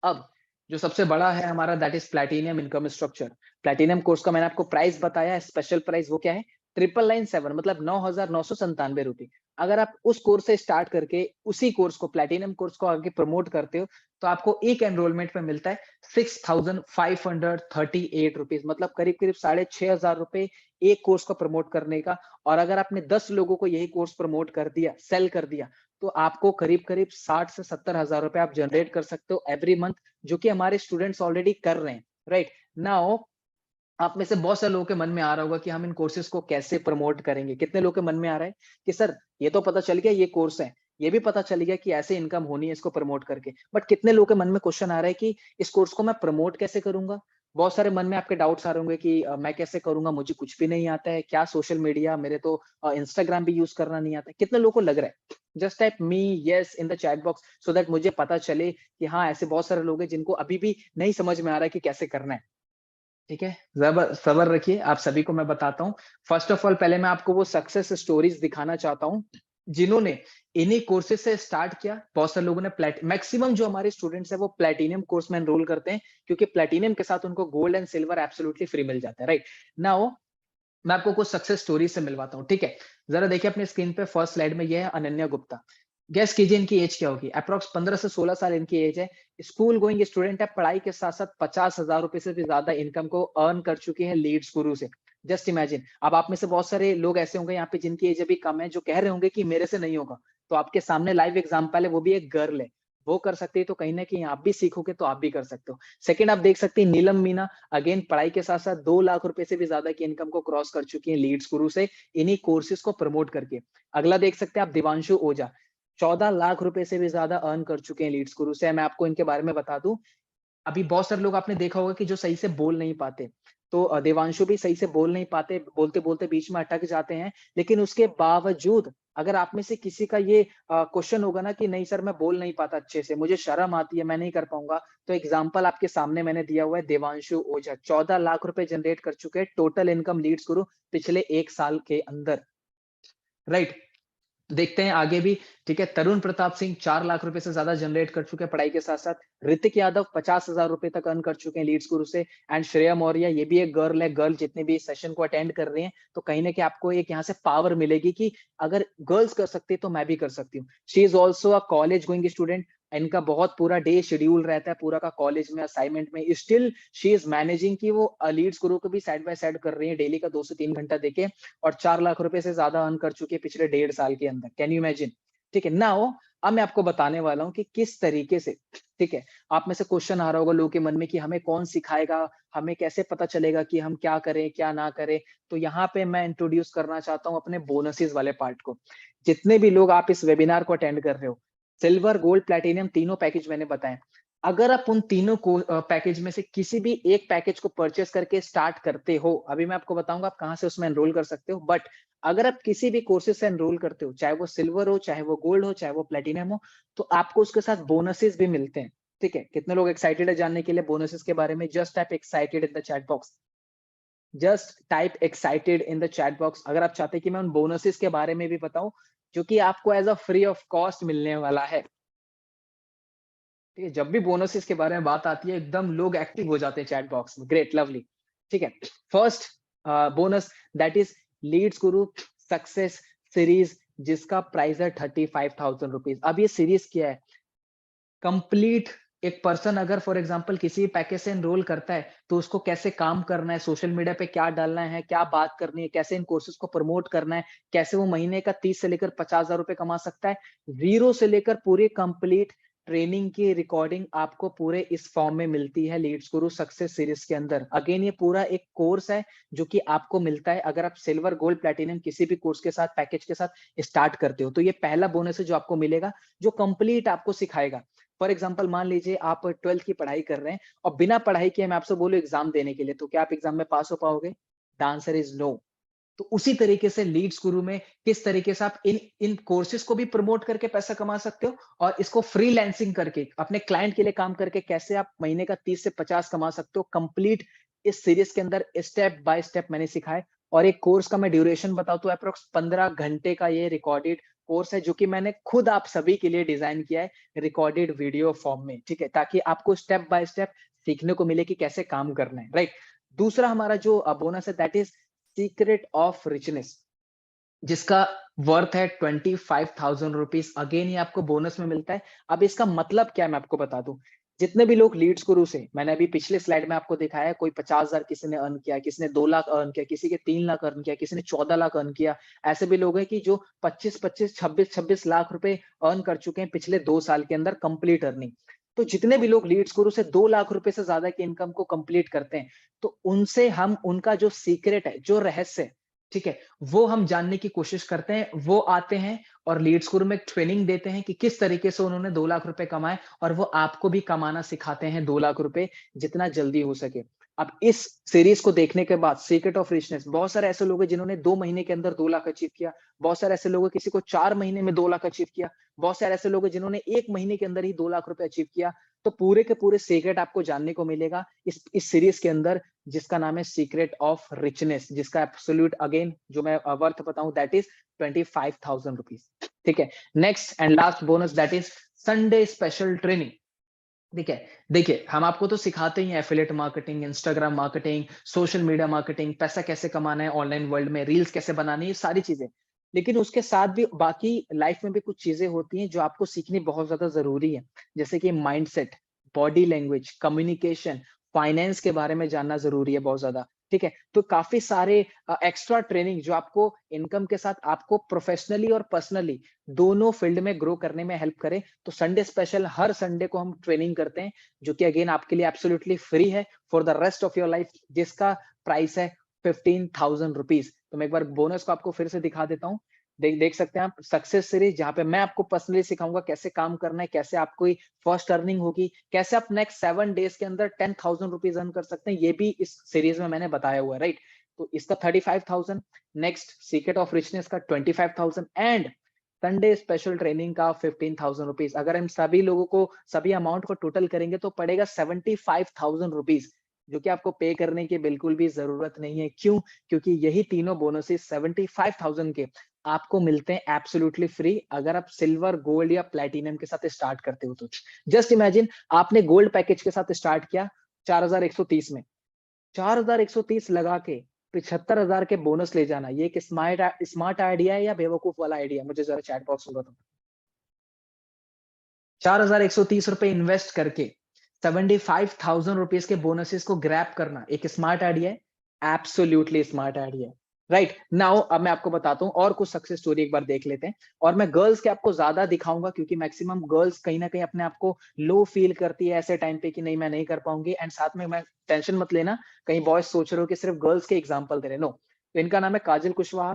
अब जो सबसे बड़ा है हमारा, that is platinum income structure. Platinum course का मैंने आपको प्राइस बताया है, स्पेशल प्राइस वो क्या है? 999 मतलब 9,997 रुपए। अगर आप उस कोर्स से स्टार्ट करके उसी कोर्स को, प्लैटिनम कोर्स को आगे प्रमोट करते हो, तो आपको एक एनरोलमेंट पे मिलता है 6,538 रुपीज, मतलब करीब करीब 6,500 रुपए एक कोर्स को प्रमोट करने का। और अगर आपने 10 लोगों को यही कोर्स प्रमोट कर दिया, सेल कर दिया, तो आपको करीब करीब 60 से 70 हजार रुपए आप जनरेट कर सकते हो एवरी मंथ, जो कि हमारे स्टूडेंट्स ऑलरेडी कर रहे हैं, राइट नाउ। आप में से बहुत सारे लोगों के मन में आ रहा होगा कि हम इन कोर्सेज को कैसे प्रमोट करेंगे। कितने लोगों के मन में आ रहा है कि सर ये तो पता चल गया ये कोर्स है, ये भी पता चल गया कि ऐसे इनकम होनी है इसको प्रमोट करके, बट कितने लोगों के मन में क्वेश्चन आ रहा है कि इस कोर्स को मैं प्रमोट कैसे करूंगा? बहुत सारे मन में आपके डाउट्स आ रहे होंगे कि मैं कैसे करूंगा, मुझे कुछ भी नहीं आता है, क्या सोशल मीडिया, मेरे तो इंस्टाग्राम भी यूज करना नहीं आता है। कितने लोगों को लग रहा है? Just type me yes in the chat box, so that मुझे पता चले कि हाँ, ऐसे बहुत सारे लोग हैं जिनको अभी भी नहीं समझ में आ रहा है कि कैसे करना है। ठीक है, सबर रखिए, आप सभी को मैं बताता हूँ। फर्स्ट ऑफ ऑल पहले मैं आपको वो सक्सेस स्टोरीज दिखाना चाहता हूँ, जिन्होंने इन्हीं कोर्सेज से स्टार्ट किया। बहुत सारे लोगों ने मैक्सिमम जो हमारे स्टूडेंट्स हैं वो प्लैटिनम कोर्स में एनरोल करते हैं, क्योंकि प्लैटिनम के साथ उनको gold and silver absolutely free मिल जाता है, राइट। नाउ मैं आपको कुछ सक्सेस स्टोरी से मिलवाता हूँ, ठीक है। जरा देखिए अपने स्क्रीन पे, फर्स्ट स्लाइड में ये है अनन्या गुप्ता। गेस कीजिए इनकी एज क्या होगी? अप्रॉक्स 15 से 16 साल इनकी एज है। स्कूल गोइंग स्टूडेंट है, पढ़ाई के साथ साथ 50,000 रुपए से भी ज्यादा इनकम को अर्न कर चुकी है लीड्स गुरु से। Just imagine. अब आप में से बहुत सारे लोग ऐसे होंगे यहाँ पे जिनकी एज अभी कम है, जो कह रहे होंगे कि मेरे से नहीं होगा। तो आपके सामने लाइव एग्जाम्पल है, वो भी एक गर्ल है, वो कर सकती है, तो कहीं ना कहीं आप भी सीखोगे तो आप भी कर सकते हो। सेकंड आप देख सकते हैं नीलम मीना, अगेन पढ़ाई के साथ साथ 2 लाख रुपए से भी ज्यादा की इनकम को क्रॉस कर चुकी है लीड्स गुरु से, इन्हीं कोर्सेज को प्रमोट करके। अगला देख सकते हैं आप दिवांशु ओझा, 14 लाख रुपए से भी ज्यादा अर्न कर चुके हैं लीड्स गुरु से। मैं आपको इनके बारे में बता दूं, अभी बहुत सारे लोग आपने देखा होगा कि जो सही से बोल नहीं पाते, तो देवांशु भी सही से बोल नहीं पाते, बोलते बोलते बीच में अटक जाते हैं। लेकिन उसके बावजूद अगर आप में से किसी का ये क्वेश्चन होगा ना कि नहीं सर मैं बोल नहीं पाता अच्छे से, मुझे शर्म आती है, मैं नहीं कर पाऊंगा, तो एग्जाम्पल आपके सामने मैंने दिया हुआ है, देवांशु ओझा 14 लाख रुपए जनरेट कर चुके हैं टोटल इनकम लीड्स गुरु पिछले 1 साल के अंदर, राइट। देखते हैं आगे भी, ठीक है। तरुण प्रताप सिंह 4 लाख रुपए से ज्यादा जनरेट कर चुके हैं पढ़ाई के साथ साथ। ऋतिक यादव 50,000 रुपए तक अर्न कर चुके हैं लीड्स गुरु से। एंड श्रेया मौर्य, ये भी एक गर्ल है, गर्ल जितने भी सेशन को अटेंड कर रही हैं, तो कहीं ना कहीं आपको एक यहाँ से पावर मिलेगी कि अगर गर्ल्स कर सकती है तो मैं भी कर सकती हूँ। She is also a college going student. इनका बहुत पूरा डे शेड्यूल रहता है पूरा का कॉलेज में, असाइनमेंट में, स्टिल शी इज मैनेजिंग कि वो लीड्स गुरु को भी साइड बाय साइड कर रही है, डेली का 2 से 3 घंटा देके, और 4 लाख रुपए से ज्यादा अर्न कर चुके हैं पिछले 1.5 साल के अंदर। Can you imagine? ठीक है। नाउ अब मैं आपको बताने वाला हूँ कि किस तरीके से, ठीक है। आप में से क्वेश्चन आ रहा होगा लोगों के मन में कि हमें कौन सिखाएगा, हमें कैसे पता चलेगा कि हम क्या करें क्या ना करें। तो यहाँ पे मैं इंट्रोड्यूस करना चाहता हूँ अपने बोनसेस वाले पार्ट को। जितने भी लोग आप इस वेबिनार को अटेंड कर रहे हो, सिल्वर गोल्ड प्लैटिनम तीनों पैकेज मैंने बताए, अगर आप उन तीनों को पैकेज में से किसी भी एक पैकेज को परचेस करके स्टार्ट करते हो, अभी मैं आपको बताऊंगा आप कहां से उसमें एनरोल कर सकते हो, बट अगर आप किसी भी कोर्सेज से एनरोल करते हो, चाहे वो सिल्वर हो, चाहे वो गोल्ड हो, चाहे वो प्लेटिनम हो, तो आपको उसके साथ बोनसेस भी मिलते हैं। ठीक है, कितने लोग एक्साइटेड है जानने के लिए बोनसेस के बारे में? Just type excited in the chat box, just type excited in the chat box अगर आप चाहते हैं कि मैं उन बोनसेस के बारे में भी बताऊं, जो कि आपको as a free of cost मिलने वाला है। ठीक है, जब भी बोनसेस के बारे में बात आती है एकदम लोग एक्टिव हो जाते हैं चैट बॉक्स में। Great, lovely. ठीक है, first bonus that is Leeds Guru success series, जिसका प्राइस है 35,000 रुपीज। अब ये सीरीज क्या है? कंप्लीट एक पर्सन अगर फॉर एग्जांपल किसी पैकेज से एनरोल करता है तो उसको कैसे काम करना है, सोशल मीडिया पे क्या डालना है, क्या बात करनी है, कैसे इन कोर्सेज को प्रमोट करना है, कैसे वो महीने का 30 से लेकर 50,000 रुपए कमा सकता है, जीरो से लेकर पूरी कंप्लीट ट्रेनिंग की रिकॉर्डिंग आपको पूरे इस फॉर्म में मिलती है लीड्स गुरु सक्सेस सीरीज के अंदर। अगेन ये पूरा एक कोर्स है जो कि आपको मिलता है अगर आप सिल्वर गोल्ड प्लेटिनम किसी भी कोर्स के साथ पैकेज के साथ स्टार्ट करते हो। तो ये पहला बोनस है जो आपको मिलेगा, जो कंप्लीट आपको सिखाएगा। फॉर एग्जाम्पल मान लीजिए आप 12th की पढ़ाई कर रहे हैं और बिना पढ़ाई किए मैं आपसे बोलूं एग्जाम देने के लिए, तो क्या आप एग्जाम में पास हो पाओगे? The answer is no. तो उसी तरीके से लीड्स गुरु में किस तरीके से आप इन इन कोर्सेज को भी प्रमोट करके पैसा कमा सकते हो और इसको फ्रीलांसिंग करके अपने क्लाइंट के लिए काम करके कैसे आप महीने का 30 से 50 कमा सकते हो, कंप्लीट इस सीरीज के अंदर स्टेप बाय स्टेप मैंने सिखाया। और एक कोर्स का मैं ड्यूरेशन बताऊं तो अप्रोक्स 15 घंटे का ये रिकॉर्डेड कोर्स है जो कि मैंने खुद आप सभी के लिए डिजाइन किया है रिकॉर्डेड वीडियो फॉर्म में। ठीक है, ताकि आपको स्टेप बाय स्टेप सीखने को मिले कि कैसे काम करना है। राइट, दूसरा हमारा जो बोनस है that is secret of richness, जिसका वर्थ है 25,000 रुपीज। अगेन ये आपको बोनस में मिलता है। अब इसका मतलब क्या है मैं आपको बता दूं। जितने भी लोग लीड्स गुरु से, मैंने अभी पिछले स्लाइड में आपको दिखाया है, कोई 50,000 किसी ने अर्न किया, किसी ने 2 लाख अर्न किया, किसी के 3 लाख अर्न किया, किसी ने 14 लाख अर्न किया। ऐसे भी लोग हैं कि जो 25-25 26-26 लाख रुपए अर्न कर चुके हैं पिछले 2 साल के अंदर कंप्लीट अर्निंग। तो जितने भी लोग लीड्स गुरु से 2 लाख रुपए से ज्यादा की इनकम को कंप्लीट करते हैं, तो उनसे हम उनका जो सीक्रेट है, जो रहस्य है, ठीक है, वो हम जानने की कोशिश करते हैं। वो आते हैं और लीड्स गुरु में ट्रेनिंग देते हैं कि किस तरीके से उन्होंने 2 लाख रुपए कमाए, और वो आपको भी कमाना सिखाते हैं 2 लाख रुपए जितना जल्दी हो सके। अब इस सीरीज को देखने के बाद सीक्रेट ऑफ रिचनेस, बहुत सारे ऐसे लोग हैं जिन्होंने 2 महीने के अंदर 2 लाख अचीव किया, बहुत सारे ऐसे लोग हैं किसी को 4 महीने में 2 लाख अचीव किया, बहुत सारे ऐसे लोग हैं जिन्होंने 1 महीने के अंदर ही 2 लाख रुपए अचीव किया। तो पूरे के पूरे सीक्रेट आपको जानने को मिलेगा इस सीरीज के अंदर, जिसका नाम है सीक्रेट ऑफ रिचनेस, जिसका एब्सोल्यूट अगेन जो मैं वर्थ बताऊं दैट इज 25,000 रुपीज। ठीक है, next and last bonus that is Sunday special training. ठीक है, देखिए हम आपको तो सिखाते ही हैं affiliate marketing, Instagram marketing, social media marketing, पैसा कैसे कमाना है ऑनलाइन वर्ल्ड में, रील्स कैसे बनानी है, ये सारी चीजें। लेकिन उसके साथ भी बाकी लाइफ में भी कुछ चीजें होती हैं जो आपको सीखनी बहुत ज्यादा जरूरी है, जैसे कि mindset, body language, communication, finance के बारे में जानना जरूरी है बहुत ज्यादा। ठीक है, तो काफी सारे एक्स्ट्रा ट्रेनिंग जो आपको इनकम के साथ आपको प्रोफेशनली और पर्सनली दोनों फील्ड में ग्रो करने में हेल्प करे। तो संडे स्पेशल, हर संडे को हम ट्रेनिंग करते हैं जो कि अगेन आपके लिए एब्सोल्युटली फ्री है for the rest of your life, जिसका प्राइस है 15,000 रुपीज। तो मैं एक बार बोनस को आपको फिर से दिखा देता हूँ। देख सकते हैं आप, सक्सेस सीरीज, जहां पे मैं आपको पर्सनली सिखाऊंगा कैसे काम करना है, कैसे आपको फर्स्ट अर्निंग होगी, कैसे आप नेक्स्ट 7 डेज के अंदर 10,000 रुपीज अर्न कर सकते हैं, ये भी इस सीरीज में मैंने बताया हुआ है। राइट, तो इसका 35,000, नेक्स्ट सीक्रेट ऑफ रिचनेस का 25,000 एंड संडे स्पेशल ट्रेनिंग का 15,000 रुपीज। अगर हम सभी लोगों को, सभी अमाउंट को टोटल करेंगे तो पड़ेगा 75,000 रुपीज, जो कि आपको पे करने की बिल्कुल भी जरूरत नहीं है। क्यों? क्योंकि यही तीनों बोनसेस 75,000 के आपको मिलते हैं एब्सोल्युटली फ्री अगर आप सिल्वर, गोल्ड या प्लेटिनम के साथ स्टार्ट करते हो। तो जस्ट इमेजिन, आपने गोल्ड पैकेज के साथ स्टार्ट किया 4,130 में, 4,130 लगा के 75,000 के बोनस ले जाना, ये एक स्मार्ट आइडिया है या बेवकूफ वाला आइडिया? मुझे जरा चैट बॉक्स में बताओ। 4,130 रुपए इन्वेस्ट करके 75,000 रुपीज के बोनसेस को ग्रैब करना एक स्मार्ट आइडिया है, एब्सोल्युटली स्मार्ट आइडिया है। राइट नाउ अब मैं आपको बताता हूँ और कुछ सक्सेस स्टोरी एक बार देख लेते हैं। और मैं गर्ल्स के आपको ज्यादा दिखाऊंगा क्योंकि मैक्सिमम गर्ल्स कहीं ना कहीं अपने आप को लो फील करती है ऐसे टाइम पे कि नहीं मैं नहीं कर पाऊंगी। एंड साथ में मैं, टेंशन मत लेना, कहीं बॉयज सोच रहे हो कि सिर्फ गर्ल्स के एग्जाम्पल दे रहे, नो। तो इनका नाम है काजल कुशवाहा,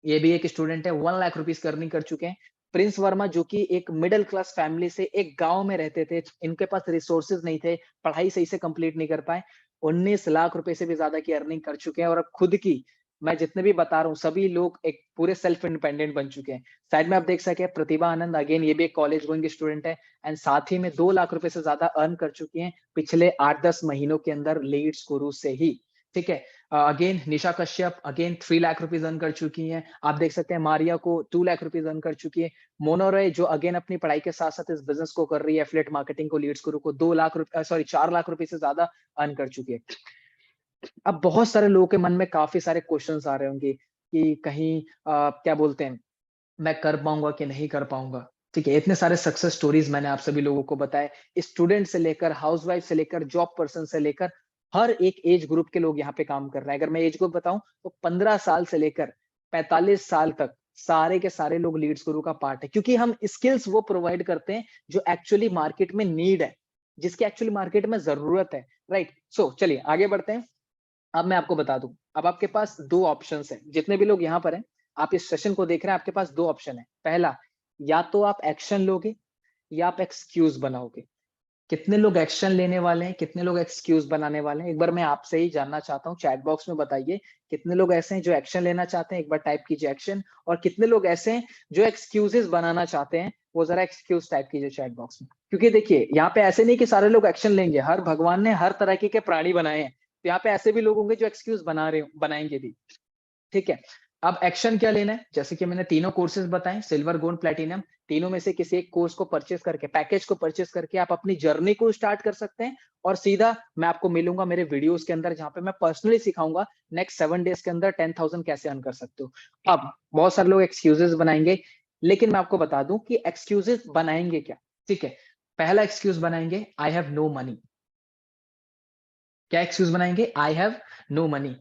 ये भी एक स्टूडेंट है, 1 लाख रुपीज की अर्निंग कर चुके हैं। प्रिंस वर्मा जो कि एक मिडिल क्लास फैमिली से एक गांव में रहते थे, इनके पास रिसोर्सेज नहीं थे, पढ़ाई सही से कंप्लीट नहीं कर पाए, 19 लाख रुपए से भी ज्यादा की अर्निंग कर चुके हैं। और अब खुद की, मैं जितने भी बता रहा हूँ सभी लोग एक पूरे सेल्फ इंडिपेंडेंट बन चुके हैं। साइड में आप देख सके प्रतिभा आनंद, अगेन ये भी एक कॉलेज गोइंग स्टूडेंट है एंड साथ ही में 2 लाख रुपए से ज्यादा अर्न कर चुकी हैं पिछले 8-10 महीनों के अंदर लीड्स गुरु से ही। ठीक है। Again Nisha Kashyap again 3 lakh rupees earn कर चुकी हैं। आप देख सकते हैं मारिया को 2 लाख रुपीज अर्न कर चुकी है। मोनो रॉय जो अगेन अपनी पढ़ाई के साथ साथ इस बिजनेस को कर रही है, एफिलिएट मार्केटिंग को, लीड्स गुरु को 4 लाख रुपए से ज्यादा अर्न कर चुकी है। अब बहुत सारे लोगों के मन में काफी सारे क्वेश्चंस आ रहे होंगे कि कहीं क्या बोलते हैं, मैं कर पाऊंगा कि नहीं कर पाऊंगा। ठीक है, इतने सारे सक्सेस स्टोरीज मैंने आप सभी लोगों को बताए, स्टूडेंट से लेकर हाउसवाइफ से लेकर जॉब पर्सन से लेकर हर एक एज ग्रुप के लोग यहाँ पे काम कर रहे हैं। अगर मैं एज ग्रुप बताऊं तो 15 साल से लेकर 45 साल तक सारे के सारे लोग लीड्स गुरु का पार्ट है, क्योंकि हम स्किल्स वो प्रोवाइड करते हैं जो एक्चुअली मार्केट में नीड है, जिसकी एक्चुअली मार्केट में जरूरत है। राइट, सो चलिए आगे बढ़ते हैं। अब मैं आपको बता दूं, अब आपके पास दो ऑप्शंस हैं। जितने भी लोग यहाँ पर हैं, आप इस सेशन को देख रहे हैं, आपके पास दो ऑप्शन है। पहला, या तो आप एक्शन लोगे या आप एक्सक्यूज बनाओगे। कितने लोग एक्शन लेने वाले हैं, कितने लोग एक्सक्यूज बनाने वाले हैं, एक बार मैं आपसे ही जानना चाहता हूँ। चैट बॉक्स में बताइए कितने लोग ऐसे हैं जो एक्शन लेना चाहते हैं, एक बार टाइप कीजिए एक्शन। और कितने लोग ऐसे हैं जो एक्सक्यूजेस बनाना चाहते हैं, वो जरा एक्सक्यूज टाइप कीजिए चैट बॉक्स में। क्योंकि देखिए यहाँ पे ऐसे नहीं कि सारे लोग एक्शन लेंगे, हर भगवान ने हर तरह के प्राणी बनाए हैं, तो यहाँ पे ऐसे भी लोग होंगे जो एक्सक्यूज बनाएंगे भी। ठीक है, अब एक्शन क्या लेना है, जैसे कि मैंने तीनों कोर्सेज बताए, सिल्वर गोल्ड प्लेटिनम, तीनों में से किसी एक कोर्स को परचेस करके, पैकेज को परचेस करके आप अपनी जर्नी को स्टार्ट कर सकते हैं। और सीधा मैं आपको मिलूंगा मेरे वीडियोस के अंदर, जहां पे मैं पर्सनली सिखाऊंगा नेक्स्ट 7 डेज के अंदर 10,000 कैसे अर्न कर सकते हो। अब बहुत सारे लोग एक्सक्यूजेस बनाएंगे, लेकिन मैं आपको बता दूं कि एक्सक्यूजेस बनाएंगे क्या। ठीक है, पहला एक्सक्यूज बनाएंगे, आई हैव नो मनी। क्या एक्सक्यूज बनाएंगे? I have no money.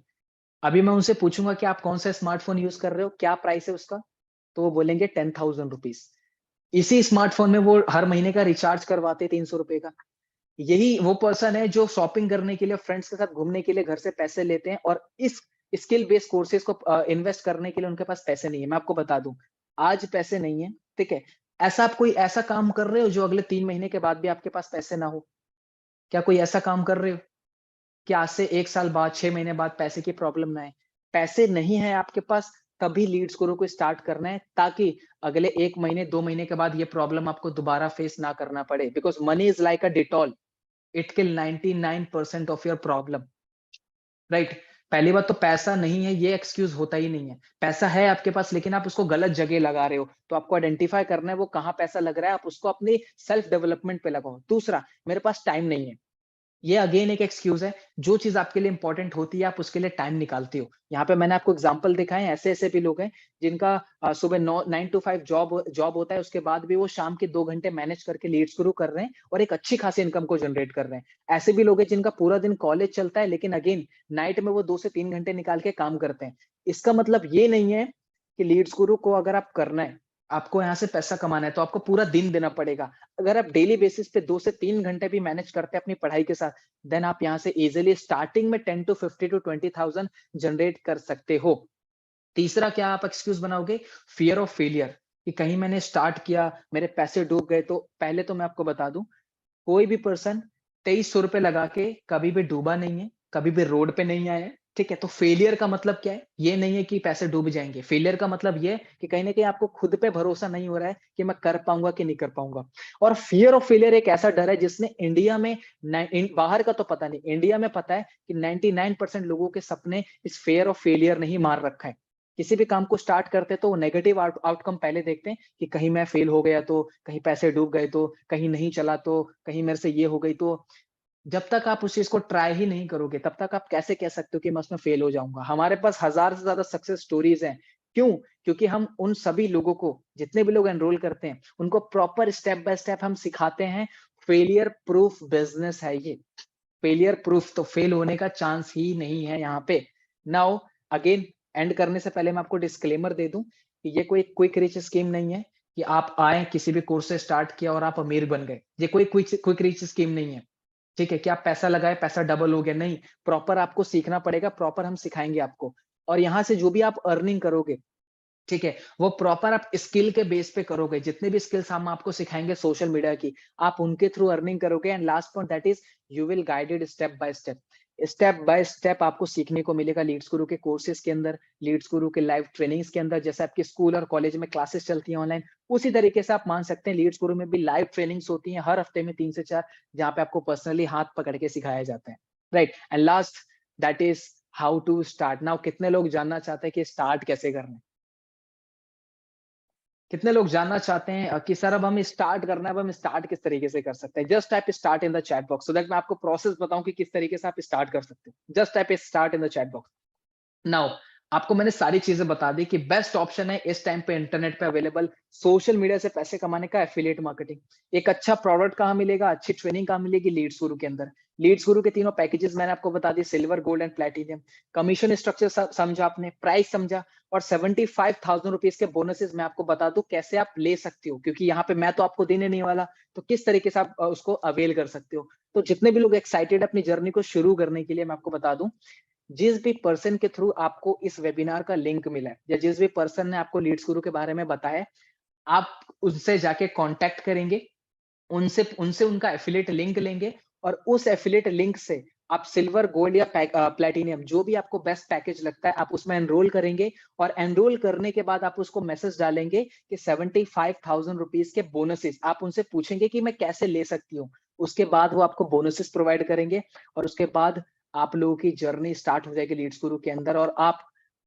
अभी मैं उनसे पूछूंगा कि आप कौन सा स्मार्टफोन यूज कर रहे हो, क्या प्राइस है उसका, तो वो बोलेंगे 10,000 रुपीज। इसी स्मार्टफोन में वो हर महीने का रिचार्ज करवाते 300 रुपए का। यही वो पर्सन है जो शॉपिंग करने के लिए, फ्रेंड्स के साथ घूमने के लिए घर से पैसे लेते हैं, और इस स्किल बेस्ड कोर्सेज को इन्वेस्ट करने के लिए उनके पास पैसे नहीं है। मैं आपको बता दूं, आज पैसे नहीं है, ठीक है, ऐसा आप कोई ऐसा काम कर रहे हो जो अगले 3 महीने के बाद भी आपके पास पैसे ना हो? क्या कोई ऐसा काम कर रहे हो कि आज से 1 साल बाद, 6 महीने बाद पैसे की प्रॉब्लम ना आए? पैसे नहीं है आपके पास, तभी लीड्स गुरु को स्टार्ट करना है, ताकि अगले 1 महीने, 2 महीने के बाद ये प्रॉब्लम आपको दोबारा फेस ना करना पड़े। Because money is like a Dettol, it kill 99% of your problem, right? पहली बात तो पैसा नहीं है, ये एक्सक्यूज़ होता ही नहीं है। पैसा है आपके पास, लेकिन आप उसको गलत जगह लगा रहे हो, तो आपको आइडेंटिफाई करना है वो कहाँ पैसा लग रहा है, आप उसको अपनी सेल्फ डेवलपमेंट पे लगाओ। दूसरा, मेरे पास टाइम नहीं है। ये अगेन एक एक्सक्यूज है। जो चीज आपके लिए इंपॉर्टेंट होती है, आप उसके लिए टाइम निकालते हो। यहाँ पे मैंने आपको एग्जांपल दिखाए हैं, ऐसे-ऐसे भी लोग हैं जिनका सुबह 9 टू 5 जॉब जॉब होता है, उसके बाद भी वो शाम के 2 घंटे मैनेज करके लीड्स गुरु कर रहे हैं और एक अच्छी खासी इनकम को जनरेट कर रहे हैं। ऐसे भी लोग हैं जिनका पूरा दिन कॉलेज चलता है, लेकिन अगेन नाइट में वो 2 से 3 घंटे निकाल के काम करते हैं। इसका मतलब ये नहीं है कि लीड्स गुरु को अगर आप करना है, आपको यहाँ से पैसा कमाना है, तो आपको पूरा दिन देना पड़ेगा। अगर आप डेली बेसिस पे 2 से 3 घंटे भी मैनेज करते हैं अपनी पढ़ाई के साथ, देन आप यहाँ से इजीली स्टार्टिंग में 10 टू 50 टू 20,000 जनरेट कर सकते हो। तीसरा क्या आप एक्सक्यूज बनाओगे? फियर ऑफ फेलियर, कि कहीं मैंने स्टार्ट किया, मेरे पैसे डूब गए। तो पहले तो मैं आपको बता दूं, कोई भी पर्सन 2300 रुपए लगा के कभी भी डूबा नहीं है, कभी भी रोड पे नहीं आया है। ठीक है, तो फेलियर का मतलब क्या है? ये नहीं है कि पैसे डूब जाएंगे। फेलियर का मतलब ये है कि कहीं ना कहीं आपको खुद पे भरोसा नहीं हो रहा है कि मैं कर पाऊंगा कि नहीं कर पाऊंगा। और फियर ऑफ फेलियर एक ऐसा डर है जिसने इंडिया में, बाहर का तो पता नहीं, इंडिया में पता है कि 99% लोगों के सपने इस फेयर ऑफ फेलियर ने ही मार रखा है। किसी भी काम को स्टार्ट करते तो वो नेगेटिव आउटकम पहले देखते हैं कि कहीं मैं फेल हो गया तो, कहीं पैसे डूब गए तो, कहीं नहीं चला तो, कहीं मेरे से ये हो गई तो। जब तक आप उस चीज को ट्राई ही नहीं करोगे, तब तक आप कैसे कह सकते हो कि मैं उसमें फेल हो जाऊंगा? हमारे पास 1000 से ज्यादा सक्सेस स्टोरीज हैं। क्यों? क्योंकि हम उन सभी लोगों को, जितने भी लोग एनरोल करते हैं, उनको प्रॉपर स्टेप बाय स्टेप हम सिखाते हैं। फेलियर प्रूफ बिजनेस है ये। फेलियर प्रूफ, तो फेल होने का चांस ही नहीं है यहाँ पे। नाउ अगेन, एंड करने से पहले मैं आपको डिस्क्लेमर दे दूं कि ये कोई क्विक रिच स्कीम नहीं है कि आप आए, किसी भी कोर्स से स्टार्ट किया और आप अमीर बन गए। ये कोई क्विक रिच स्कीम नहीं है। ठीक है, कि आप पैसा लगाए, पैसा डबल हो गया, नहीं। प्रॉपर आपको सीखना पड़ेगा, प्रॉपर हम सिखाएंगे आपको। और यहाँ से जो भी आप अर्निंग करोगे, ठीक है, वो प्रॉपर आप स्किल के बेस पे करोगे। जितने भी स्किल्स हम आपको सिखाएंगे सोशल मीडिया की, आप उनके थ्रू अर्निंग करोगे। And last point, that is you will guided step by step. Step by step आपको सीखने को मिलेगा लीड्स गुरु के कोर्सेज के अंदर, लीड्स गुरु के लाइव ट्रेनिंग्स के अंदर। जैसे आपके स्कूल और कॉलेज में क्लासेस चलती हैं ऑनलाइन, उसी तरीके से आप मान सकते हैं लीड्स गुरु में भी लाइव ट्रेनिंग्स होती हैं हर हफ्ते में 3 से 4, जहां पे आपको पर्सनली हाथ पकड़ के सिखाया जाता है। Right, and last, that is how to start now. कितने लोग जानना चाहते हैं कि स्टार्ट कैसे करना है? कितने लोग जानना चाहते हैं कि सर अब हमें स्टार्ट करना है, अब हम स्टार्ट किस तरीके से कर सकते हैं? Just type start in the chat box so that मैं आपको प्रोसेस बताऊं कि किस तरीके से आप स्टार्ट कर सकते हो। Just type start in the chat box now. आपको मैंने सारी चीजें बता दी कि बेस्ट ऑप्शन है इस टाइम पे इंटरनेट पे अवेलेबल सोशल मीडिया से पैसे कमाने का एफिलिएट मार्केटिंग। एक अच्छा प्रोडक्ट कहाँ मिलेगा, अच्छी ट्रेनिंग कहाँ मिलेगी? लीड्स गुरु के अंदर। लीड्स गुरु के तीनों पैकेजेस मैंने आपको बता दी, silver, gold and platinum. Commission structure समझा आपने, प्राइस समझा, और 75,000 रुपीज के बोनसेस मैं आपको बता दूं कैसे आप ले सकते हो, क्योंकि यहाँ पे मैं तो आपको देने नहीं वाला, तो किस तरीके से आप उसको अवेल कर सकते हो। तो जितने भी लोग एक्साइटेड अपनी जर्नी को शुरू करने के लिए, मैं आपको बता दूं, जिस भी पर्सन के थ्रू आपको इस वेबिनार का लिंक मिला है या जिस भी पर्सन ने आपको लीड्स गुरु के बारे में बताया, आप उनसे जाके कांटेक्ट करेंगे, उनसे उनसे उनका एफिलिएट लिंक लेंगे, और उस एफिलिएट लिंक से आप सिल्वर, गोल्ड या प्लैटिनियम जो भी आपको बेस्ट पैकेज लगता है, आप उसमें एनरोल करेंगे। और एनरोल करने के बाद आप उसको मैसेज डालेंगे कि 75,000 रुपीज के बोनसेस, आप उनसे पूछेंगे कि मैं कैसे ले सकती हूँ। उसके बाद वो आपको बोनसेस प्रोवाइड करेंगे, और उसके बाद आप लोगों की जर्नी स्टार्ट हो जाएगी लीड्स गुरु के अंदर। और आप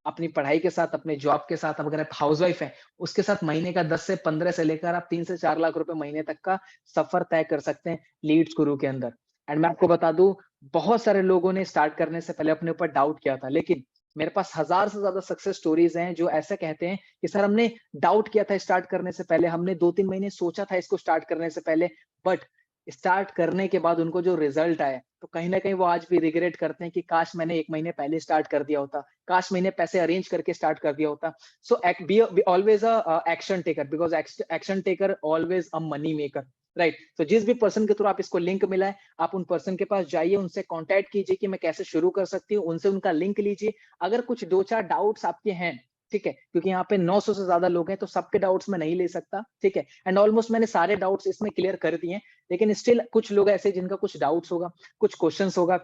अपनी पढ़ाई के साथ, अपने जॉब के साथ, अगर आप हाउसवाइफ है, उसके साथ महीने का 10 से 15 से लेकर आप 3 से 4 लाख रुपए महीने तक का सफर तय कर सकते हैं लीड्स गुरु के अंदर। एंड मैं आपको बता दूं, बहुत सारे लोगों ने स्टार्ट करने से पहले अपने ऊपर डाउट किया था, लेकिन मेरे पास 1000 से ज्यादा सक्सेस स्टोरीज हैं जो ऐसे कहते हैं कि सर हमने डाउट किया था स्टार्ट करने से पहले, हमने 2-3 महीने सोचा था इसको स्टार्ट करने से पहले, बट स्टार्ट करने के बाद उनको जो रिजल्ट आए, तो कहीं ना कहीं वो आज भी रिग्रेट करते हैं कि काश मैंने 1 महीने पहले स्टार्ट कर दिया होता, काश मैंने पैसे अरेंज करके स्टार्ट कर दिया होता। So be always a action taker, because action taker always a money maker, right? तो जिस भी पर्सन के थ्रू आप इसको लिंक मिला है, आप उन पर्सन के पास जाइए, उनसे कांटेक्ट कीजिए कि मैं कैसे शुरू कर सकती हूँ, उनसे उनका लिंक लीजिए। अगर कुछ 2-4 डाउट्स आपके हैं, ठीक है, क्योंकि यहाँ पे 900 से ज्यादा लोग हैं, तो सबके डाउट्स मैं नहीं ले सकता, ठीक है, एंड ऑलमोस्ट मैंने सारे डाउट्स इसमें क्लियर कर दिए हैं, लेकिन स्टिल कुछ लोग ऐसे जिनका कुछ डाउट्स होगा, कुछ क्वेश्चंस होगा,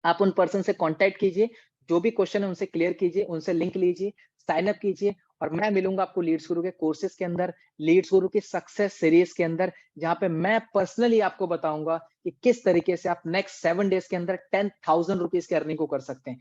आप उन पर्सन से कांटेक्ट कीजिए, जो भी क्वेश्चन है उनसे क्लियर कीजिए, उनसे लिंक लीजिए, साइन अप कीजिए, और मैं मिलूंगा आपको लीड्स गुरु के कोर्सेज के अंदर, लीड्स गुरु की सक्सेस सीरीज के अंदर, जहां पे मैं पर्सनली आपको बताऊंगा कि किस तरीके से आप नेक्स्ट 7 डेज के अंदर 10,000 रुपीज की अर्निंग को कर सकते हैं।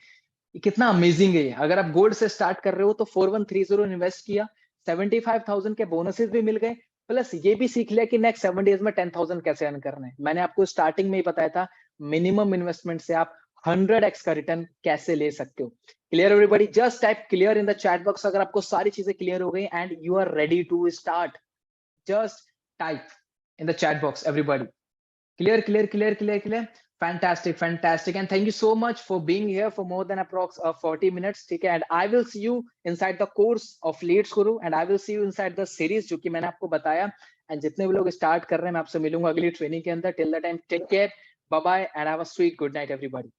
ये कितना अमेजिंग है ये। अगर आप गोल्ड से स्टार्ट कर रहे हो तो 4130 इन्वेस्ट किया, 75,000 के बोनसेस भी मिल गए, प्लस ये भी सीख लिया कि नेक्स्ट 7 डेज में 10,000 कैसे अर्न करना है। मैंने आपको स्टार्टिंग में ही बताया था, मिनिमम इन्वेस्टमेंट से आप 100x का रिटर्न कैसे ले सकते हो। Clear everybody? Just type clear in the chat box अगर आपको सारी चीजें क्लियर हो गई and you are ready to start. Just type in the chat box everybody. Clear, clear, clear, clear, clear. Fantastic, fantastic. And thank you so much for being here for more than approx 40 minutes. ठीक है, and I will see you inside the course of Leads Guru, and I will see you inside the series जो कि मैंने आपको बताया। And जितने भी लोग स्टार्ट कर रहे हैं, मैं आपसे मिलूंगा अगली ट्रेनिंग के अंदर। Till the time, take care, bye bye, and have a sweet good night, everybody.